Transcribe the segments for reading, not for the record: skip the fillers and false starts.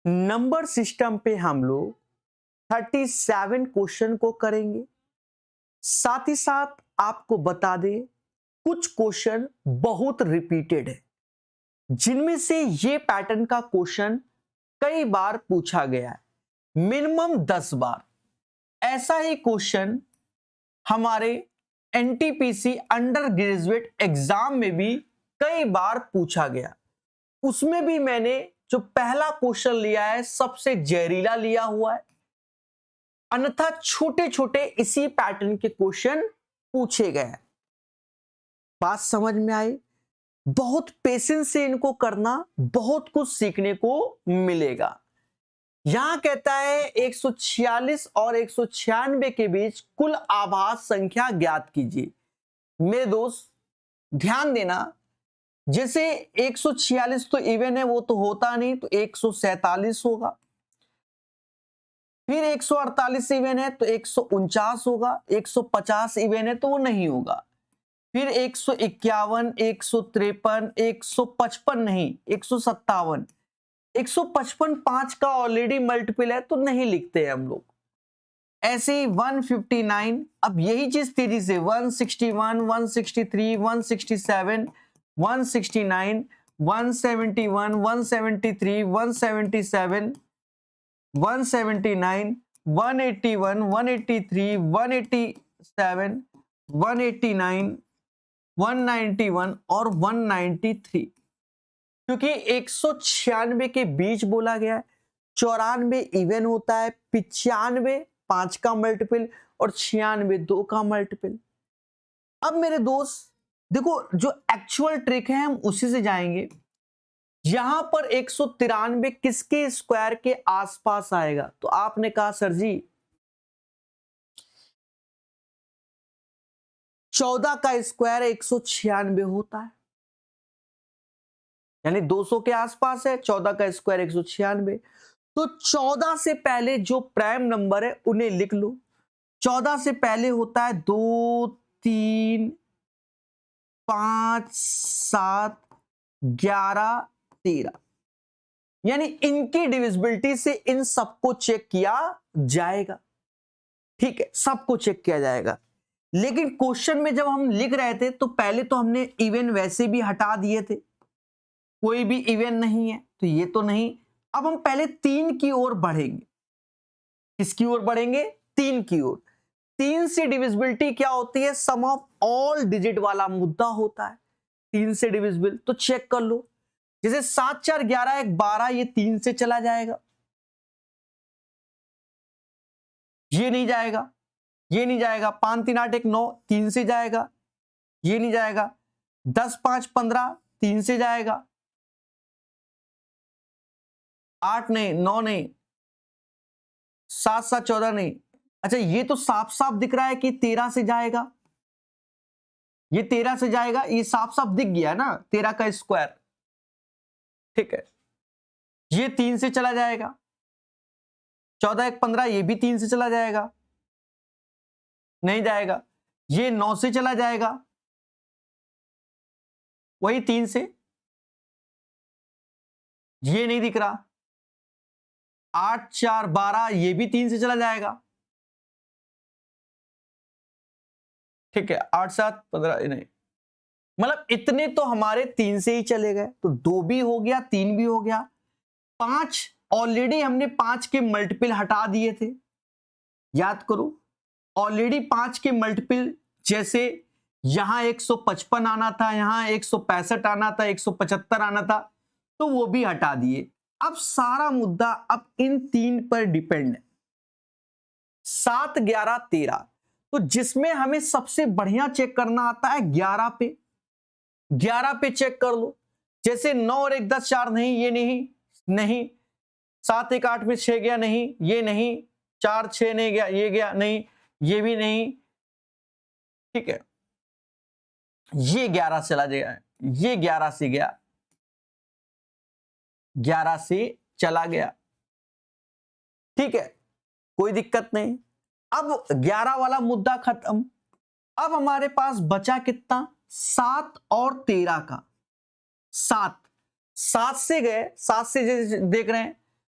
Number system पे हम लोग 37 क्वेश्चन को करेंगे। साथ ही साथ आपको बता दें, कुछ क्वेश्चन बहुत रिपीटेड है, जिनमें से ये पैटर्न का क्वेश्चन कई बार पूछा गया है, मिनिमम 10 बार। ऐसा ही क्वेश्चन हमारे एनटीपीसी अंडर ग्रेजुएट एग्जाम में भी कई बार पूछा गया। उसमें भी मैंने जो पहला क्वेश्चन लिया है सबसे जहरीला लिया हुआ है, अन्यथा छोटे छोटे इसी पैटर्न के क्वेश्चन पूछे गए हैं। बात समझ में आई? बहुत पेशेंस से इनको करना, बहुत कुछ सीखने को मिलेगा। यहां कहता है 146 और 196 के बीच कुल आभास संख्या ज्ञात कीजिए। मेरे दोस्त ध्यान देना, जैसे 146 तो इवन है, वो तो होता नहीं, तो 147 होगा। फिर 148 इवन है तो 149 होगा। 150 इवन है तो वो नहीं होगा। फिर 151, 153, 155 नहीं, 157, 155 5 का ऑलरेडी मल्टीपल है तो नहीं लिखते हैं हम लोग। ऐसे ही 159, अब यही चीज तेजी से 161, 163, 167, 169, 171, 173, 177, 179, 181, 183, 187, 189, 191 और 193। क्योंकि 196 के बीच बोला गया है, 94 इवन होता है, 95 5 का मल्टीपल और 96 2 का मल्टीपल। अब मेरे दोस्त देखो, जो एक्चुअल ट्रिक है हम उसी से जाएंगे। यहां पर 193 किसके स्क्वायर के आसपास आएगा? तो आपने कहा सर जी 14 का स्क्वायर 196 होता है, यानी 200 के आसपास है। 14 का स्क्वायर 196, तो 14 से पहले जो प्राइम नंबर है उन्हें लिख लो। 14 से पहले होता है 2, 3, 5, 7, 11, 13, यानी इनकी डिविजिबिलिटी से इन सबको चेक किया जाएगा। ठीक है, सबको चेक किया जाएगा। लेकिन क्वेश्चन में जब हम लिख रहे थे तो पहले तो हमने इवन वैसे भी हटा दिए थे, कोई भी इवन नहीं है तो ये तो नहीं। अब हम पहले 3 की ओर बढ़ेंगे। किसकी ओर बढ़ेंगे? 3 की ओर। 3 से डिविजिबिलिटी क्या होती है? सम ऑफ ऑल डिजिट वाला मुद्दा होता है। 3 से डिविजिबल तो चेक कर लो। जैसे 7 4 11 1 12, ये 3 से चला जाएगा, ये नहीं जाएगा, ये नहीं जाएगा। 5 3 8 1 9, 3 से जाएगा, ये नहीं जाएगा। 10 5 15, 3 से जाएगा। 8 नहीं, 9 नहीं, 7 7 14 नहीं। अच्छा, ये तो साफ साफ दिख रहा है कि 13 से जाएगा, ये 13 से जाएगा, ये साफ साफ दिख गया ना 13 का स्क्वायर। ठीक है, ये 3 से चला जाएगा। 14 1 15, ये भी 3 से चला जाएगा, नहीं जाएगा। ये 9 से चला जाएगा, वही 3 से, ये नहीं दिख रहा। 8 4 12, ये भी 3 से चला जाएगा। ठीक है, 8 7 15 नहीं, मतलब इतने तो हमारे 3 से ही चले गए, तो 2 भी हो गया, 3 भी हो गया। 5 ऑलरेडी हमने 5 के मल्टीपल हटा दिए थे, याद करो। ऑलरेडी 5 के मल्टीपल, जैसे यहां 155 आना था, यहां 165 आना था, 175 आना था, तो वो भी हटा दिए। अब सारा मुद्दा अब इन 3 पर डिपेंड है, 7 11 13। तो जिसमें हमें सबसे बढ़िया चेक करना आता है 11 पे। 11 पे चेक कर लो। जैसे 9 और 1 10 4 नहीं, ये नहीं, नहीं। 7 1 8 में 6 गया, नहीं, ये नहीं। 4 6 नहीं गया, ये गया, नहीं, ये भी नहीं। ठीक है, ये 11 चला गया, ये 11 से गया, 11 से चला गया। ठीक है, कोई दिक्कत नहीं। अब 11 वाला मुद्दा खत्म। अब हमारे पास बचा कितना? 7 और 13 का। 7 7 से गए, 7 से देख रहे हैं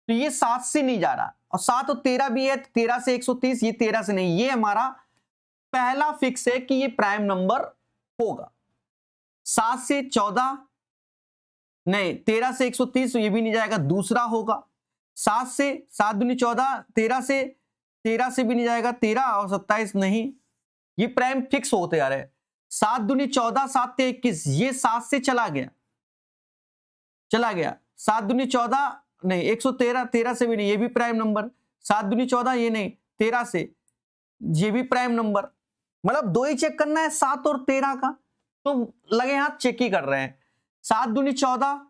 तो ये 7 से नहीं जा रहा, और 7 और 13 भी है, 13 से 130, ये 13 से नहीं, ये हमारा पहला फिक्स है कि ये प्राइम नंबर होगा। 7 से 14 नहीं, 13 से 130 ये भी नहीं जाएगा, दूसरा होगा। 7 से 7 दूनी 14, 13 से भी नहीं जाएगा, 13 और 27 नहीं, ये प्राइम फिक्स होते आ रहे हैं। 7 दूनी 14, 7 से 21, ये 7 से चला गया, 7 दूनी 14 नहीं, 113, 13 से भी नहीं, ये भी प्राइम नंबर। 7 दूनी 14 ये नहीं, 13 से ये भी प्राइम नंबर। मतलब दो ही चेक करना है, 7 और 13 का, तो लगे हाथ चेक ही कर रहे हैं। 7 दूनी 14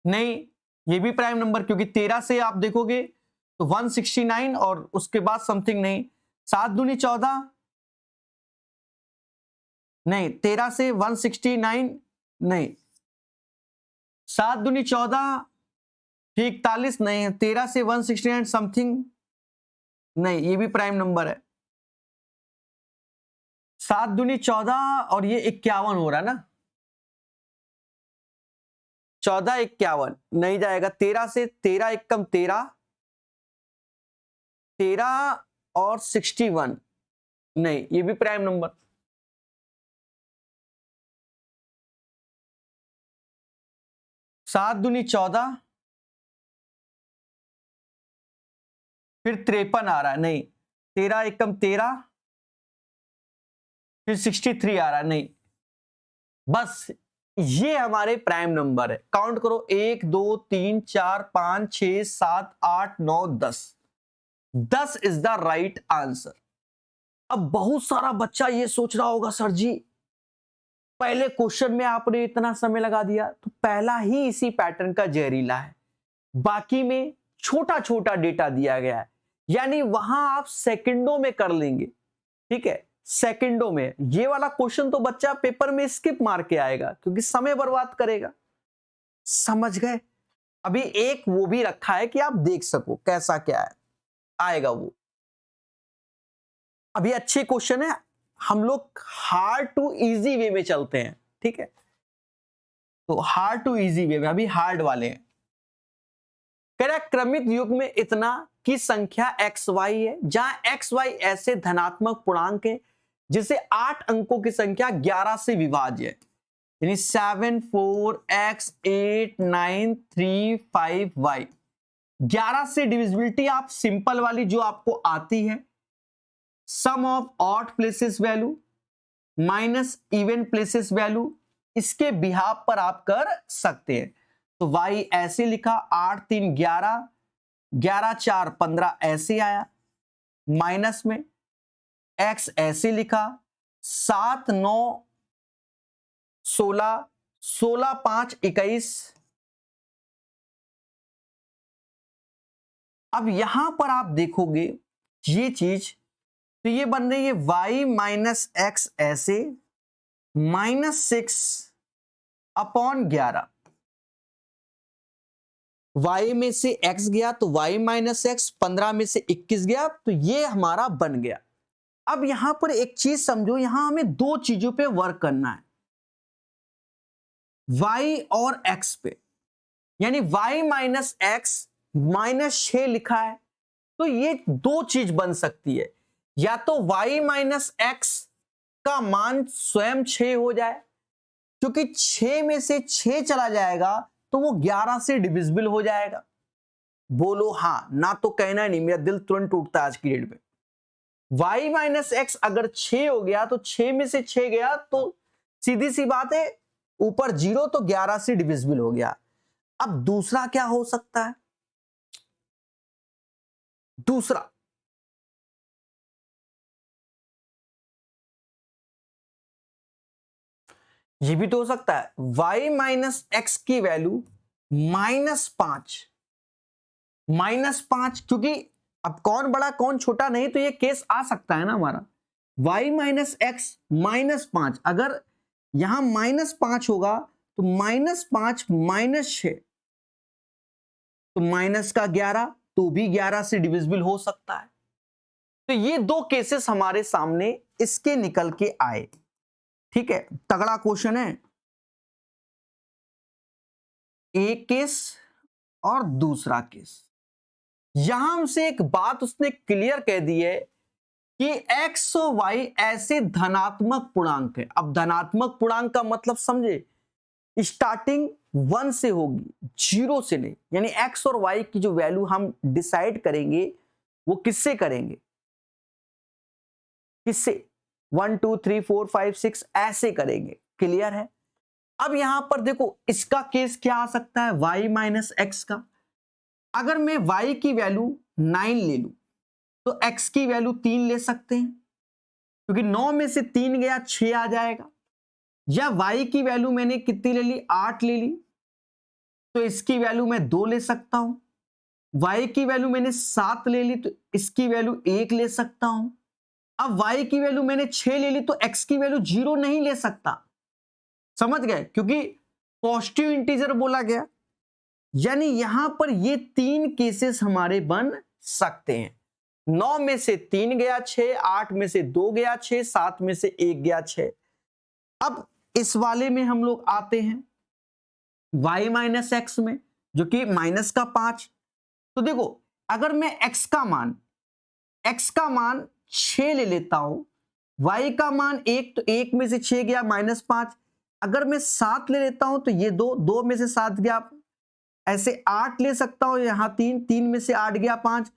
नहीं, ये भी प्राइम नंबर, क्योंकि 13 से आप देखोगे तो 169 और उसके बाद समथिंग नहीं। 7 दूनी 14 नहीं, 13 से 169 नहीं, 7 दूनी 14 फिर 41 नहीं, 13 से 169 समथिंग नहीं, ये भी प्राइम नंबर है। 7 दूनी 14 और ये 51 हो रहा है ना, 14 51 नहीं जाएगा। 13 से 13 एकम 13, 13 और 61 नहीं, ये भी प्राइम नंबर। 7 दूनी 14 फिर 53 आ रहा है नहीं, 13 एकम 13 फिर 63 आ रहा है नहीं। बस ये हमारे प्राइम नंबर है। काउंट करो, 1 2 3 4 5 6 7 8 9 10, 10 इज द राइट आंसर। अब बहुत सारा बच्चा ये सोच रहा होगा, सर जी पहले क्वेश्चन में आपने इतना समय लगा दिया, तो पहला ही इसी पैटर्न का जहरीला है, बाकी में छोटा छोटा डेटा दिया गया है, यानी वहां आप सेकंडों में कर लेंगे। ठीक है, सेकंडों में। ये वाला क्वेश्चन तो बच्चा पेपर में स्किप मार के आएगा, क्योंकि समय बर्बाद करेगा। समझ गए? अभी एक वो भी रखा है कि आप देख सको कैसा क्या है, आएगा वो। अभी अच्छे क्वेश्चन है, हम लोग हार्ड टू इजी वे में चलते हैं। ठीक है, तो हार्ड टू इजी वे में अभी हार्ड वाले हैं। क्रमिक युग में इतना की संख्या एक्स वाई है, जहां एक्स वाई ऐसे धनात्मक पूर्णांक है जिसे 8 अंकों की संख्या 11 से विभाज्य है, यानी 7 4 x 8 9 3 5 y। 11 से डिविजिबिलिटी आप सिंपल वाली जो आपको आती है, sum of odd places value minus even places value, इसके बिहाफ पर आप कर सकते हैं। तो y ऐसे लिखा, 8 3 11, 11 4 15 ऐसे आया, माइनस में x ऐसे लिखा, 7 9 16, 16 5 21। अब यहां पर आप देखोगे ये चीज, तो ये बन रही है y माइनस एक्स ऐसे, -6 अपॉन 11। y में से x गया तो y माइनस एक्स, 15 में से 21 गया, तो ये हमारा बन गया। अब यहां पर एक चीज समझो, यहां हमें दो चीजों पे वर्क करना है, y और x पे। यानी y माइनस एक्स -6 लिखा है, तो ये दो चीज बन सकती है, या तो y माइनस एक्स का मान स्वयं 6 हो जाए, क्योंकि 6 में से 6 चला जाएगा तो वो 11 से डिविजिबल हो जाएगा। बोलो हाँ, ना तो कहना नहीं, मेरा दिल तुरंत टूटता है आज की डेट में। y माइनस एक्स अगर 6 हो गया तो 6 में से 6 गया तो सीधी सी बात है, ऊपर 0 तो 11 से डिविजिबल हो गया। अब दूसरा क्या हो सकता है? दूसरा ये भी तो हो सकता है, y माइनस एक्स की वैल्यू -5, क्योंकि अब कौन बड़ा कौन छोटा नहीं, तो ये केस आ सकता है ना हमारा। y माइनस एक्स -5, अगर यहां -5 होगा तो -5 -6, तो माइनस का 11, तो भी 11 से डिविजिबल हो सकता है। तो ये दो केसेस हमारे सामने इसके निकल के आए। ठीक है, तगड़ा क्वेश्चन है। एक केस और दूसरा केस। यहां हमसे एक बात उसने क्लियर कह दी है कि एक्स और वाई ऐसे धनात्मक पूर्णांक है। अब धनात्मक पूर्णांक का मतलब समझे, स्टार्टिंग 1 से होगी, 0 से नहीं। यानी एक्स और वाई की जो वैल्यू हम डिसाइड करेंगे वो किससे करेंगे, किससे, 1 2 3 4 5 6 ऐसे करेंगे। क्लियर है। अब यहां पर देखो इसका केस क्या आ सकता है, y माइनस एक्स का। अगर मैं y की वैल्यू 9 ले लूं तो x की वैल्यू 3 ले सकते हैं, क्योंकि 9 में से 3 गया 6 आ जाएगा। या y की वैल्यू मैंने कितनी ले ली, 8 ले ली, तो इसकी वैल्यू मैं 2 ले सकता हूं। y की वैल्यू मैंने 7 ले ली तो इसकी वैल्यू 1 ले सकता हूं। अब y की वैल्यू मैंने 6 ले ली तो x की वैल्यू 0 नहीं ले सकता। समझ गए, क्योंकि पॉजिटिव इंटीजर बोला गया। यानी यहां पर ये 3 केसेस हमारे बन सकते हैं। 9 में से 3 गया 6, 8 में से 2 गया 6, 7 में से 1 गया 6। अब इस वाले में हम लोग आते हैं y माइनस एक्स में, जो कि माइनस का 5। तो देखो अगर मैं x का मान 6 ले लेता हूं, y का मान 1, तो 1 में से 6 गया -5। अगर मैं 7 ले लेता हूं तो ये 2 में से 7 गया, ऐसे 8 ले सकता हूं, यहां 3 में से 8 गया 5,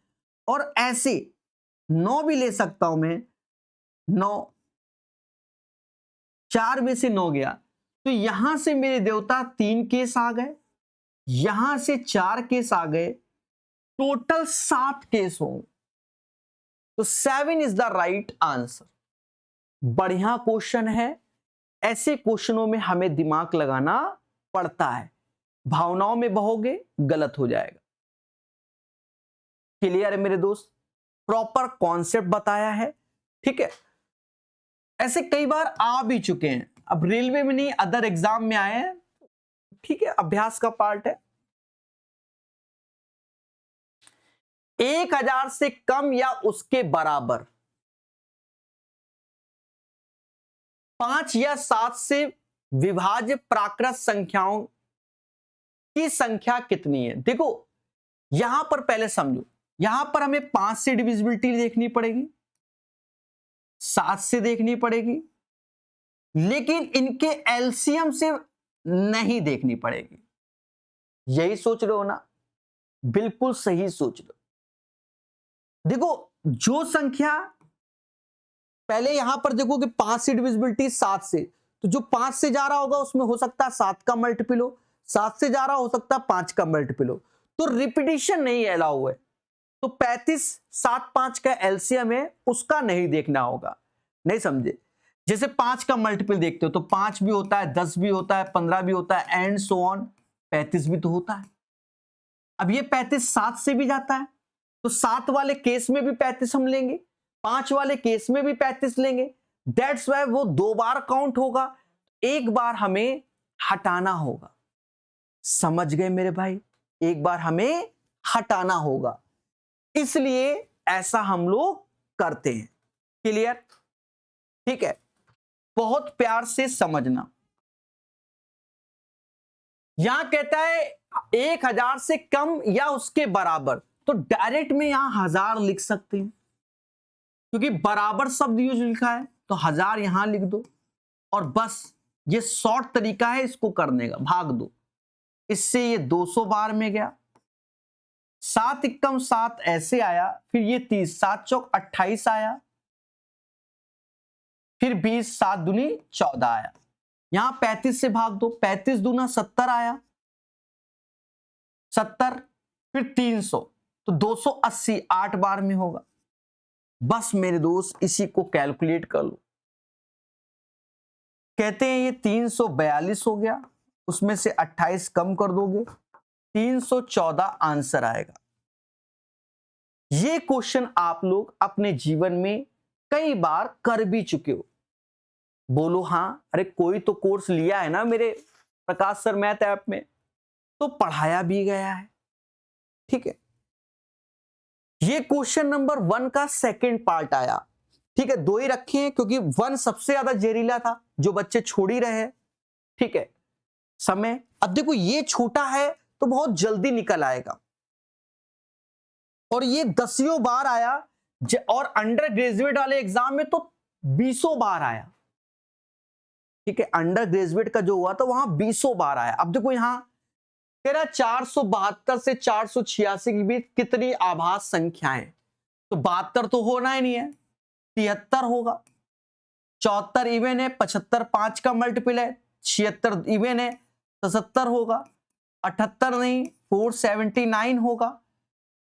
और ऐसे 9 भी ले सकता हूं मैं, 9, 4 में से 9 गया। तो यहां से मेरे देवता 3 केस आ गए, यहां से 4 केस आ गए, टोटल 7 केस होंगे। तो 7 इज द राइट आंसर। बढ़िया क्वेश्चन है। ऐसे क्वेश्चनों में हमें दिमाग लगाना पड़ता है, भावनाओं में बहोगे गलत हो जाएगा। क्लियर है मेरे दोस्त, प्रॉपर कॉन्सेप्ट बताया है। ठीक है, ऐसे कई बार आ भी चुके हैं, अब रेलवे में नहीं अदर एग्जाम में आए हैं। ठीक है, अभ्यास का पार्ट है। 1000 से कम या उसके बराबर 5 या 7 से विभाज्य प्राकृत संख्याओं की संख्या कितनी है। देखो यहां पर पहले समझो, यहां पर हमें 5 से डिविजिबिलिटी देखनी पड़ेगी, 7 से देखनी पड़ेगी, लेकिन इनके एलसीएम से नहीं देखनी पड़ेगी। यही सोच रहे हो ना, बिल्कुल सही सोच रहे हो। देखो जो संख्या पहले यहां पर देखो कि 5 से डिविजिबिलिटी 7 से, तो जो 5 से जा रहा होगा उसमें हो सकता है 7 का मल्टीपल हो, 7 से जा रहा हो सकता है 5 का मल्टीपल हो, तो रिपीटिशन नहीं अलाउ है। तो 35 7 5 का एलसीएम है, उसका नहीं देखना होगा। नहीं समझे, जैसे 5 का मल्टीपल देखते हो तो 5 भी होता है, 10 भी होता है, 15 भी होता है, एंड सो ऑन, 35 भी तो होता है। अब ये 35 7 से भी जाता है, तो 7 वाले केस में भी 35 हम लेंगे, 5 वाले केस में भी 35 लेंगे। दैट्स वाई वो 2 बार काउंट होगा, एक बार हमें हटाना होगा। समझ गए मेरे भाई, एक बार हमें हटाना होगा, इसलिए ऐसा हम लोग करते हैं। क्लियर? ठीक है, बहुत प्यार से समझना। यहां कहता है 1000 से कम या उसके बराबर, तो डायरेक्ट में यहां 1000 लिख सकते हैं, क्योंकि बराबर शब्द यूज लिखा है, तो 1000 यहां लिख दो और बस ये शॉर्ट तरीका है इसको करने का, भाग दो। इससे ये 200 बार में गया, 7 एकम 7 ऐसे आया, फिर ये 30, 7 चौक 28 आया, फिर 20, 7 दूनी 14 आया। यहां 35 से भाग दो, 35 दूना 70 आया, 70, फिर 300, तो 280 8 बार में होगा। बस मेरे दोस्त इसी को कैलकुलेट कर लो। कहते हैं ये 342 हो गया, उसमें से 28 कम कर दोगे, 314 आंसर आएगा। ये क्वेश्चन आप लोग अपने जीवन में कई बार कर भी चुके हो। बोलो हाँ, अरे कोई तो कोर्स लिया है ना मेरे प्रकाश सर मैथ ऐप में, तो पढ़ाया भी गया है। ठीक है, ये क्वेश्चन नंबर 1 का सेकंड पार्ट आया। ठीक है, 2 ही रखे हैं क्योंकि 1 सबसे ज्यादा जहरीला था, जो बच्चे छोड़ ही रहे हैं। ठीक है, समय अब देखो ये छोटा है तो बहुत जल्दी निकल आएगा। और ये 10 बार आया और अंडर ग्रेजुएट वाले एग्जाम में तो 20 बार आया। ठीक है, अंडर ग्रेजुएट का जो हुआ था वहां 20 बार आया। अब देखो यहां कह रहा 472 से 486 के बीच कितनी आभास संख्याएं, तो 72 तो होना ही नहीं है, 73 होगा। 74 इवन है, 75 5 का मल्टीपल है, 76 इवन है, 77 होगा, 78 नहीं, 479 होगा।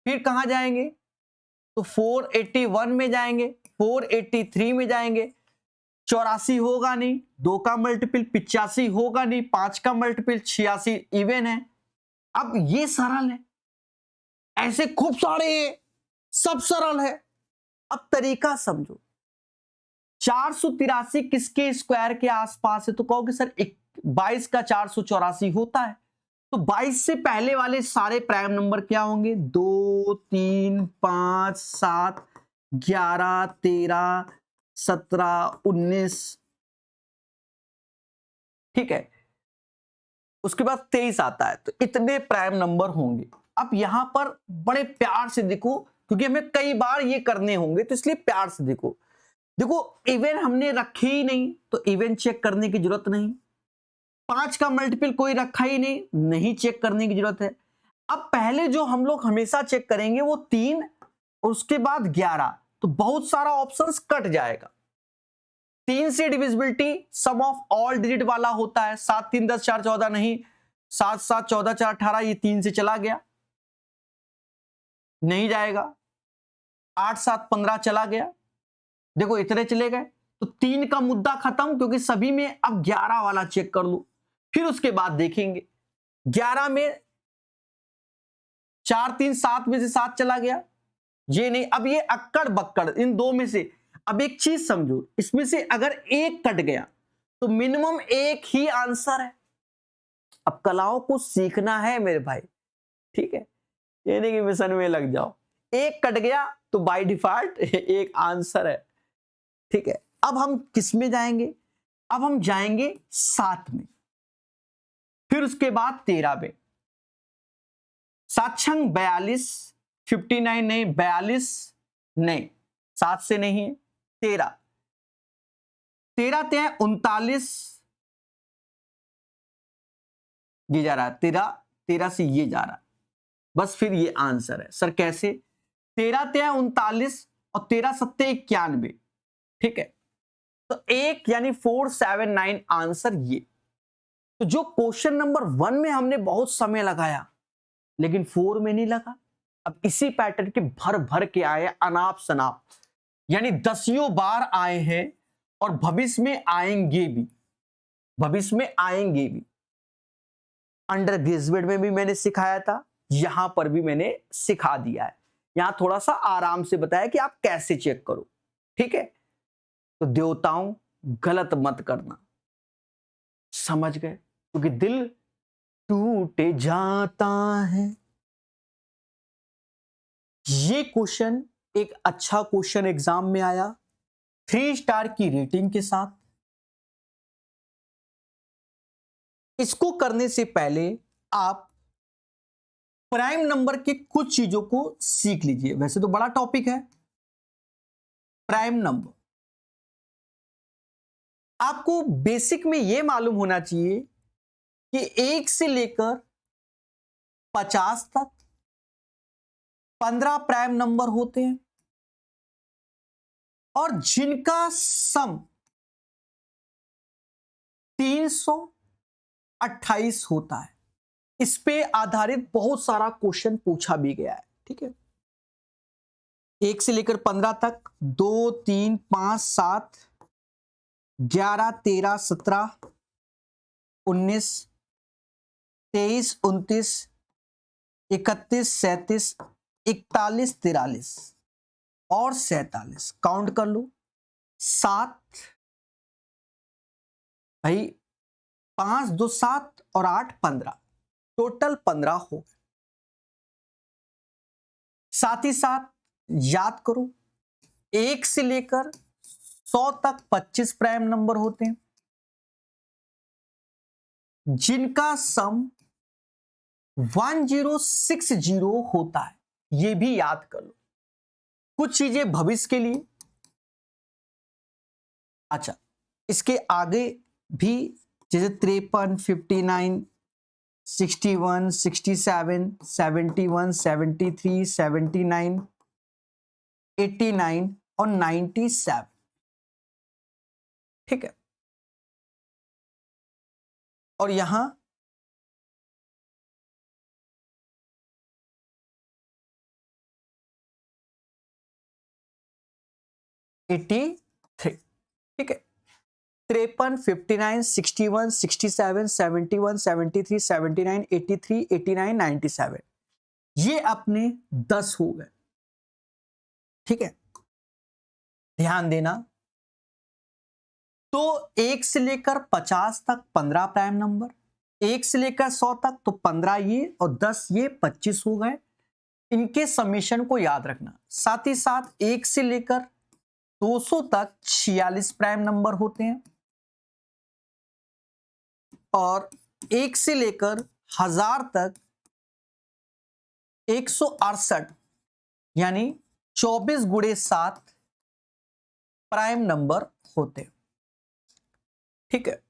फिर कहां जाएंगे, तो 481 में जाएंगे, 483 में जाएंगे, 84 होगा नहीं, 2 का मल्टीपल, 85 होगा नहीं, 5 का मल्टीपल, 86 इवन है। अब ये सरल है, ऐसे खूब सारे सब सरल है। अब तरीका समझो, 483 किसके स्क्वायर के आसपास है, तो कहोगे सर 22 का 484 होता है। तो 22 से पहले वाले सारे प्राइम नंबर क्या होंगे, 2 3 5 7 11 13 17 19, ठीक है। उसके बाद 23 आता है, तो इतने प्राइम नंबर होंगे। अब यहां पर बड़े प्यार से देखो, क्योंकि हमें कई बार ये करने होंगे, तो इसलिए प्यार से देखो। देखो इवन हमने रखे ही नहीं, तो इवन चेक करने की जरूरत नहीं। 5 का मल्टीपल कोई रखा ही नहीं, नहीं चेक करने की जरूरत है। अब पहले जो हम लोग हमेशा चेक करेंगे वो 3 और उसके बाद 11, तो बहुत सारा ऑप्शंस कट जाएगा। 3 से divisibility sum of all digit वाला होता है, 7 3 10 4 14 नहीं, 7 7 14 4 18, ये 3 से चला गया, नहीं जाएगा। 8 7 15 चला गया, देखो इतने चले गए, तो 3 का मुद्दा खत्म, क्योंकि सभी में अब 11 वाला चेक कर लो। फिर उसके बाद देखेंगे 11 में 4 3 7 में से 7 चला गया, ये नहीं। अब ये अक्कड़ बक्कड़ इन दो में से, अब एक चीज समझो, इसमें से अगर एक कट गया तो मिनिमम एक ही आंसर है। अब कलाओं को सीखना है मेरे भाई, ठीक है, ये नहीं कि मिशन में लग जाओ। एक कट गया तो बाय डिफॉल्ट एक आंसर है, ठीक है। अब हम किस में जाएंगे, अब हम जाएंगे 7 में, फिर उसके बाद 13 में। 7 छंग 42, 59 नहीं, 42 नहीं, 7 से नहीं है, 13 13 ते 39, ये जा रहा है 13, 13 से ये जा रहा है, बस फिर ये आंसर है। सर कैसे, 13 ते 39 और 13 सत्ते 91, ठीक है, तो एक यानी 479 आंसर ये। तो जो क्वेश्चन नंबर 1 में हमने बहुत समय लगाया, लेकिन 4 में नहीं लगा। अब इसी पैटर्न के भर भर के आए, अनाप शनाप, यानी 10 बार आए हैं और भविष्य में आएंगे भी, भविष्य में आएंगे भी। अंडर ग्रेजुएट में भी मैंने सिखाया था, यहां पर भी मैंने सिखा दिया है। यहां थोड़ा सा आराम से बताया कि आप कैसे चेक करो, ठीक है। तो देवताओं गलत मत करना, समझ गए, क्योंकि दिल टूट जाता है। ये क्वेश्चन एक अच्छा क्वेश्चन एग्जाम में आया, 3 स्टार की रेटिंग के साथ। इसको करने से पहले आप प्राइम नंबर के कुछ चीजों को सीख लीजिए। वैसे तो बड़ा टॉपिक है प्राइम नंबर, आपको बेसिक में यह मालूम होना चाहिए कि 1 से लेकर 50 तक 15 प्राइम नंबर होते हैं, और जिनका सम 328 होता है। इस पे आधारित बहुत सारा क्वेश्चन पूछा भी गया है, ठीक है। 1 से लेकर 15 तक 2 3 5 7 11 13 17 19 23 29 31 37 41 43 और 47, काउंट कर लो। 7 भाई, 5 2 7 और 8 15, टोटल 15 हो गए। साथ ही साथ याद करो, 1 से लेकर 100 तक 25 प्राइम नंबर होते हैं, जिनका सम 1060 होता है, ये भी याद कर लो। कुछ चीजें भविष्य के लिए। अच्छा, इसके आगे भी जैसे 53, 59, 61, 67, 71, 73, 79, 89 और 97। ठीक है, और यहां 83। ठीक है, 53, 59, 61, 67, 71, 73, 79, 83, 89, 97, ये अपने 10 हो गए। ठीक है, ध्यान देना। तो 1 से लेकर 50 तक 15 प्राइम नंबर, 1 से लेकर 100 तक तो 15 ये और 10 ये 25 हो गए। इनके समीशन को याद रखना। साथ ही साथ 1 से लेकर 200 तक 46 प्राइम नंबर होते हैं और 1 से लेकर 1000 तक 168 यानी 24 गुणे 7 प्राइम नंबर होते हैं। ठीक है,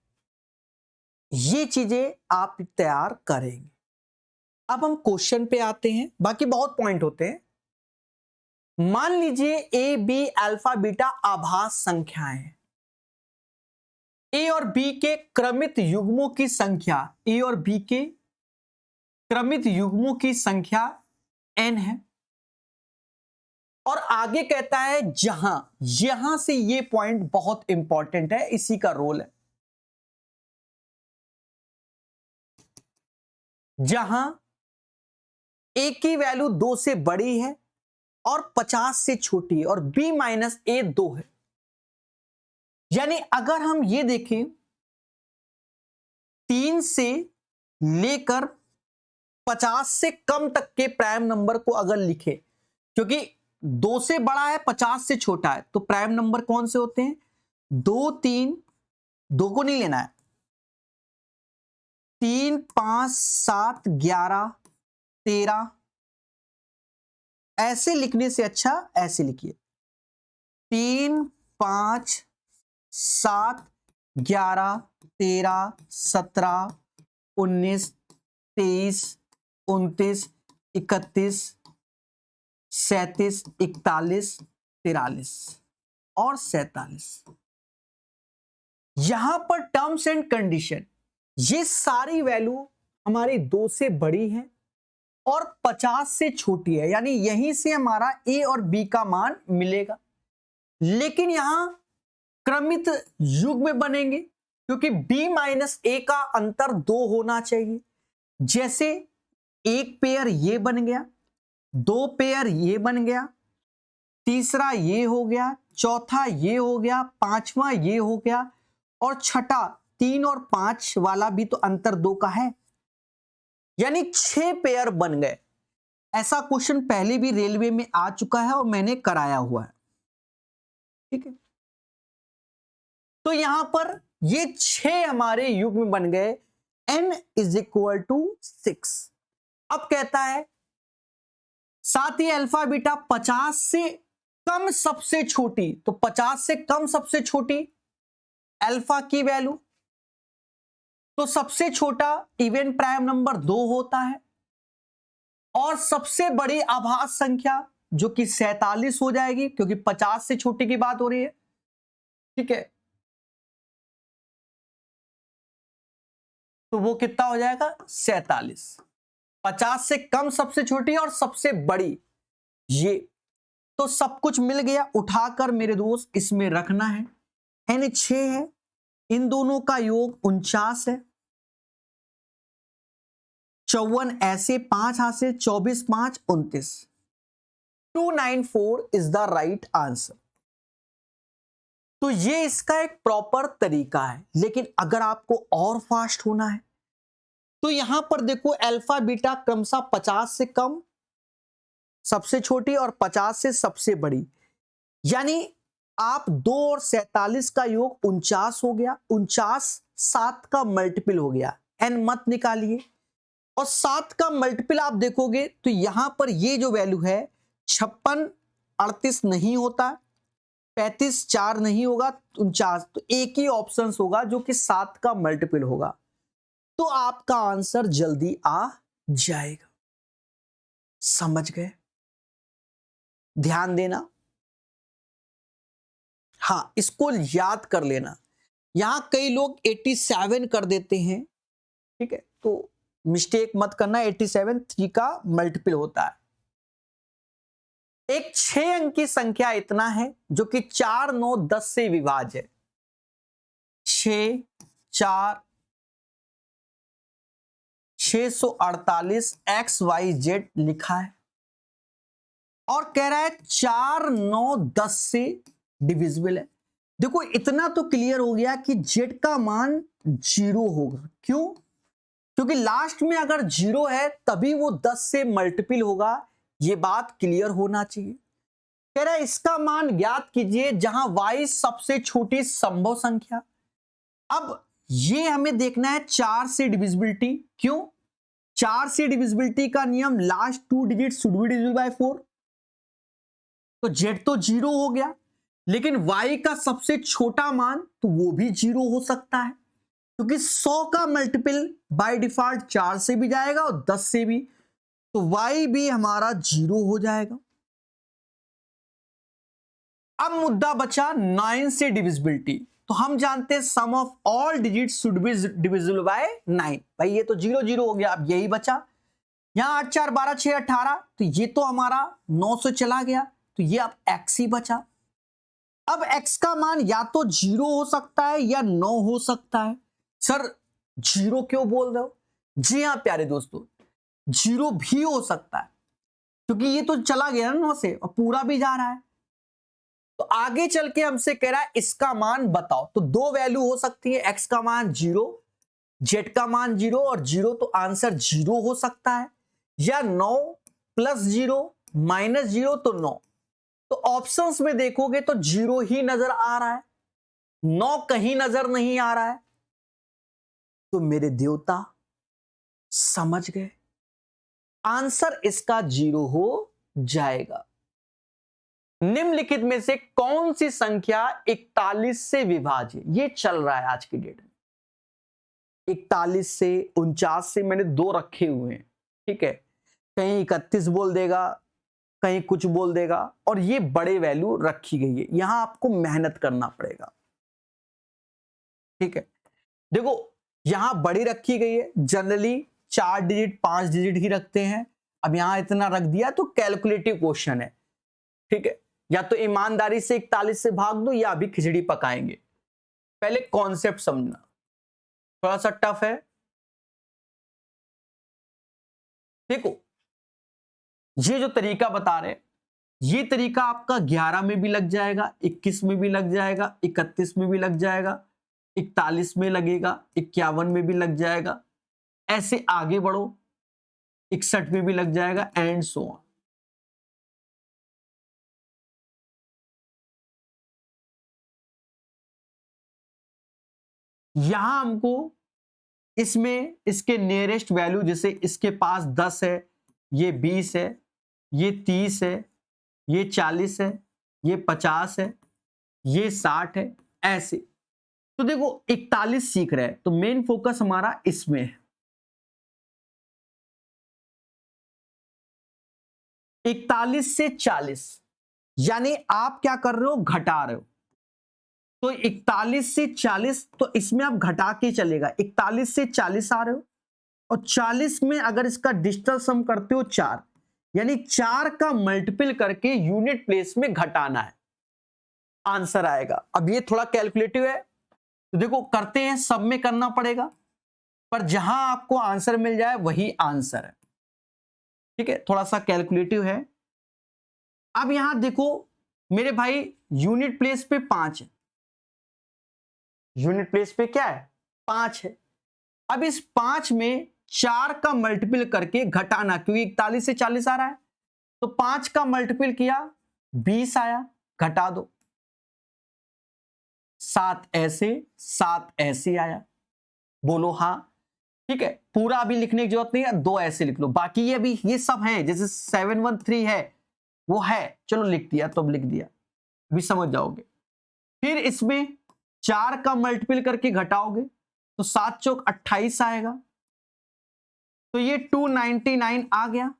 ये चीजें आप तैयार करेंगे। अब हम क्वेश्चन पे आते हैं, बाकी बहुत पॉइंट होते हैं। मान लीजिए ए बी अल्फा बीटा आभास संख्याएं हैं। ए और बी के क्रमित युग्मों की संख्या, ए और बी के क्रमित युग्मों की संख्या n है और आगे कहता है जहां, यहां से ये पॉइंट बहुत इंपॉर्टेंट है, इसी का रोल है। जहां ए की वैल्यू 2 से बड़ी है और 50 से छोटी है और b माइनस ए 2 है। यानी अगर हम ये देखें 3 से लेकर 50 से कम तक के प्राइम नंबर को अगर लिखे, क्योंकि 2 से बड़ा है 50 से छोटा है, तो प्राइम नंबर कौन से होते हैं? 2, 3, 2 को नहीं लेना है, 3, 5, 7, 11, 13, ऐसे लिखने से अच्छा ऐसे लिखिए 3, 5, 7, 11, 13, 17, 19, 23, 29, 31, 37, 41, 43 और 47। यहां पर टर्म्स एंड कंडीशन, ये सारी वैल्यू हमारी 2 से बड़ी है और 50 से छोटी है, यानी यहीं से हमारा ए और बी का मान मिलेगा। लेकिन यहां क्रमित युग्म में बनेंगे क्योंकि b माइनस ए का अंतर 2 होना चाहिए। जैसे एक पेयर ये बन गया, 2 पेयर ये बन गया, तीसरा ये हो गया, चौथा ये हो गया, पांचवा ये हो गया और छठा 3 और 5 वाला भी तो अंतर 2 का है, यानी 6 पेयर बन गए। ऐसा क्वेश्चन पहले भी रेलवे में आ चुका है और मैंने कराया हुआ है। ठीक है, तो यहां पर ये 6 हमारे युग्म बन गए, n = 6। अब कहता है साथ ही अल्फा बीटा 50 से कम सबसे छोटी, तो 50 से कम सबसे छोटी अल्फा की वैल्यू, तो सबसे छोटा इवन प्राइम नंबर 2 होता है और सबसे बड़ी आभास संख्या जो कि 47 हो जाएगी क्योंकि 50 से छोटी की बात हो रही है। ठीक है, तो वो कितना हो जाएगा? 47। 50 से कम सबसे छोटी और सबसे बड़ी, ये तो सब कुछ मिल गया। उठाकर मेरे दोस्त इसमें रखना है। n 6 है, इन दोनों का योग 49 है, 54 ऐसे 5 हाथ से 24, 5, 29, 294 इज द राइट आंसर। तो ये इसका एक प्रॉपर तरीका है। लेकिन अगर आपको और फास्ट होना है तो यहां पर देखो अल्फा बीटा क्रमशः 50 से कम सबसे छोटी और 50 से सबसे बड़ी, यानी आप 2 और 47 का योग 49 हो गया, 49 7 का मल्टीपल हो गया। n मत निकालिए, और 7 का मल्टीपल आप देखोगे तो यहां पर ये जो वैल्यू है 56 38 नहीं होता, 35 4 नहीं होगा, 49, तो एक ही ऑप्शन होगा जो कि 7 का मल्टीपल होगा। तो आपका आंसर जल्दी आ जाएगा। समझ गए? ध्यान देना, हां इसको याद कर लेना। यहां कई लोग 87 कर देते हैं, ठीक है, तो मिस्टेक मत करना, 87 3 का मल्टीपल होता है। एक 6 अंक की संख्या इतना है जो कि 4 9 10 से विभाज्य है। 6 4 648 XYZ लिखा है और कह रहा है 4 9 10 से डिविजिबल है। देखो इतना तो क्लियर हो गया कि जेड का मान 0 होगा। क्यों? क्योंकि लास्ट में अगर 0 है तभी वो 10 से मल्टीपल होगा, ये बात क्लियर होना चाहिए। कह रहा है इसका मान ज्ञात कीजिए जहां y सबसे छोटी संभव संख्या। अब ये हमें देखना है 4 से डिविजिबिलिटी। क्यों? 4 से डिविजिबिलिटी का नियम last 2 digit should be divisible bye 4। तो z तो 0 हो गया, लेकिन y का सबसे छोटा मान तो वो भी 0 हो सकता है, क्योंकि 100 का मल्टीपल बाय डिफॉल्ट 4 से भी जाएगा और 10 से भी, तो y भी हमारा 0 हो जाएगा। अब मुद्दा बचा 9 से डिविजिबिलिटी। तो हम जानते हैं sum of all digit should be divisible by 9। भाई ये तो 0 0 हो गया, अब यही बचा। यहां 8 4 12 6 18, तो ये तो हमारा 9 से चला गया, तो ये अब x ही बचा। अब x का मान या तो 0 हो सकता है या 9 हो सकता है। सर 0 क्यों बोल रहे हो? जी हाँ प्यारे दोस्तों, 0 भी हो सकता है, क्योंकि ये तो चला गया ना 9 से और पूरा भी जा रहा है। तो आगे चल के हमसे कह रहा है इसका मान बताओ। तो दो वैल्यू हो सकती है, x का मान 0, z का मान 0 और 0, तो आंसर 0 हो सकता है, या 9 प्लस 0 माइनस 0 तो 9। तो ऑप्शंस में देखोगे तो 0 ही नजर आ रहा है, 9 कहीं नजर नहीं आ रहा है। तो मेरे देवता समझ गए, आंसर इसका 0 हो जाएगा। निम्नलिखित में से कौन सी संख्या 41 से विभाज्य? ये चल रहा है आज की डेट में। 41 से 49 से मैंने दो रखे हुए हैं, ठीक है, कहीं 31 बोल देगा, कहीं कुछ बोल देगा, और ये बड़े वैल्यू रखी गई है। यहां आपको मेहनत करना पड़ेगा, ठीक है। देखो यहां बड़ी रखी गई है, जनरली 4 डिजिट 5 डिजिट ही रखते हैं। अब यहां इतना रख दिया तो कैलकुलेटिव क्वेश्चन है, ठीक है। या तो ईमानदारी से 41 से भाग दो या अभी खिचड़ी पकाएंगे। पहले कॉन्सेप्ट समझना, थोड़ा सा टफ है। देखो ये जो तरीका बता रहे, ये तरीका आपका 11 में भी लग जाएगा, 21 में भी लग जाएगा, 31 में भी लग जाएगा, 41 में लगेगा, 51 में भी लग जाएगा, ऐसे आगे बढ़ो 61 में भी लग जाएगा, एंड सो ऑन। यहां हमको इसमें इसके नियरेस्ट वैल्यू, जैसे इसके पास 10 है, ये 20 है, ये 30 है, ये 40 है, ये 50 है, ये 60 है, ऐसे। तो देखो 41 सीख रहे हैं, तो मेन फोकस हमारा इसमें है। 41 से 40, यानी आप क्या कर रहे हो, घटा रहे हो। तो 41 से 40, तो इसमें आप घटा के चलेगा, 41 से 40 आ रहे हो, और 40 में अगर इसका डिजिटल सम करते हो 4, यानी 4 का मल्टीपल करके यूनिट प्लेस में घटाना है, आंसर आएगा। अब ये थोड़ा कैलकुलेटिव है, तो देखो करते हैं, सब में करना पड़ेगा, पर जहां आपको आंसर मिल जाए वही आंसर है, ठीक है। थोड़ा सा कैलकुलेटिव है। अब यहां देखो मेरे भाई, यूनिट प्लेस पे 5 है, यूनिट प्लेस पे क्या है, 5 है। अब इस 5 में 4 का मल्टीपल करके घटाना, क्योंकि 41 से 40 आ रहा है, तो 5 का मल्टीपल किया 20 आया, घटा दो, 7 ऐसे 7 ऐसे आया, बोलो हां। ठीक है, पूरा अभी लिखने की जरूरत नहीं है, 2 ऐसे लिख लो, बाकी ये अभी ये सब है, जैसे 713 है वो है, चलो लिख दिया तो अब लिख दिया, अभी समझ जाओगे। फिर इसमें 4 का मल्टीपल करके घटाओगे तो 7 चौक 28 आएगा, तो ये 299 आ गया,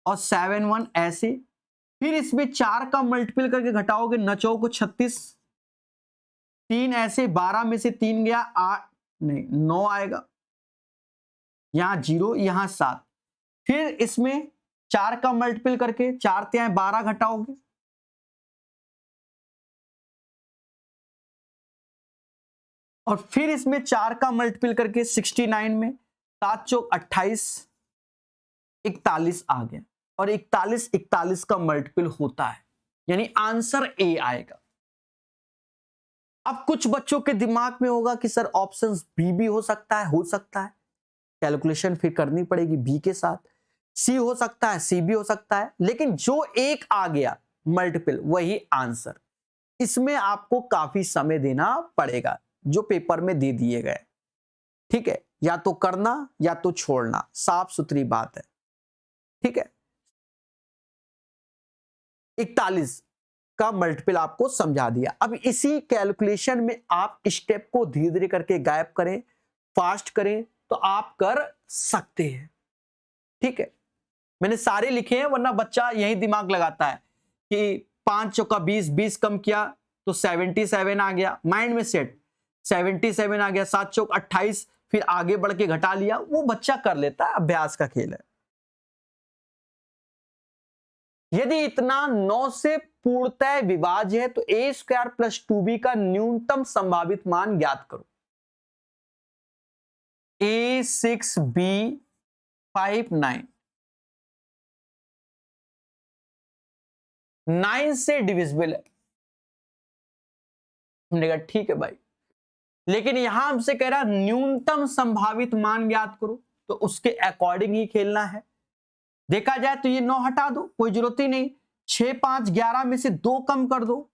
और 71 ऐसे। फिर इसमें 4 का मल्टीपल करके घटाओगे, 9 चौक 36, 3 ऐसे, 12 में से 3 गया 8 नहीं 9 आएगा, यहां 0 यहां 7। फिर इसमें 4 का मल्टीपल करके 4 त्यां 12 घटाओगे, और फिर इसमें 4 का मल्टीपल करके 69 में 7 चौक 28, 41 आ गया, और 41 41 का मल्टीपल होता है, यानी आंसर ए आएगा। अब कुछ बच्चों के दिमाग में होगा कि सर ऑप्शंस बी भी हो सकता है, कैलकुलेशन फिर करनी पड़ेगी बी के साथ, सी हो सकता है, सी भी हो सकता है, लेकिन जो एक आ गया मल्टीपल वही आंसर। इसमें आपको काफी समय देना पड़ेगा जो पेपर में दे दिए गए, ठीक है, या तो करना या तो छोड़ना, साफ सुथरी बात है, ठीक है। 41 का मल्टीपल आपको समझा दिया। अब इसी कैलकुलेशन में आप स्टेप को धीरे धीरे करके गायब करें, फास्ट करें, तो आप कर सकते हैं, ठीक है। मैंने सारे लिखे हैं, वरना बच्चा यही दिमाग लगाता है कि 5 चौका 20, 20 कम किया तो 77 आ गया, माइंड में सेट 77 आ गया, 7 चौक 28, फिर आगे बढ़ के घटा लिया, वो बच्चा कर लेता है, अभ्यास का खेल है। यदि इतना 9 से पूर्णतः विभाज्य है तो a² + 2b का न्यूनतम संभावित मान ज्ञात करो। a6b59 9 से डिविजिबल है, हमने कहा ठीक है भाई, लेकिन यहां हमसे कह रहा न्यूनतम संभावित मान ज्ञात करो, तो उसके अकॉर्डिंग ही खेलना है। देखा जाए तो ये 9 हटा दो, कोई जरूरत ही नहीं, 6 5 11 में से 2 कम कर दो,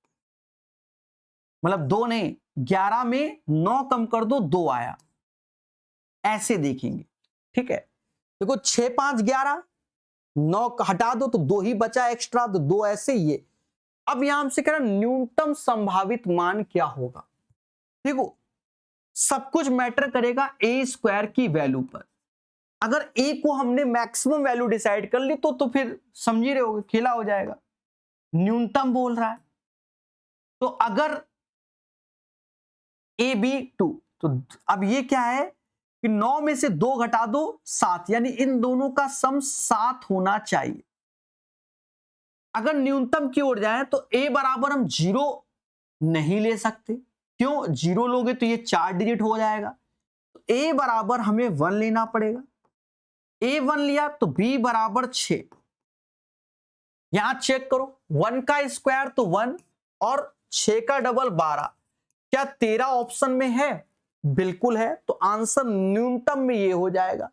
मतलब 2 नहीं 11 में 9 कम कर दो, 2 आया, ऐसे देखेंगे, ठीक है। देखो 6 5 11, 9 हटा दो तो 2 ही बचा एक्स्ट्रा, तो 2 ऐसे ही है। अब यहां हमसे कह रहा न्यूनतम संभावित मान क्या होगा। देखो सब कुछ मैटर करेगा a² की वैल्यू पर। अगर a को हमने मैक्सिमम वैल्यू डिसाइड कर ली तो फिर समझ ही रहे होगे खेला हो जाएगा, न्यूनतम बोल रहा है। तो अगर AB2, तो अब ये क्या है कि 9 में से 2 घटा दो 7, यानी इन दोनों का सम 7 होना चाहिए। अगर न्यूनतम की ओर जाए तो a बराबर हम 0 नहीं ले सकते, क्यों, 0 लोगे तो ये 4 डिजिट हो जाएगा, तो a बराबर हमें 1 लेना पड़ेगा। a 1 लिया तो b बराबर 6, यहां चेक करो 1 का स्क्वायर तो 1 और 6 का डबल 12, क्या 13 ऑप्शन में है, बिल्कुल है, तो आंसर न्यूनतम में ये हो जाएगा।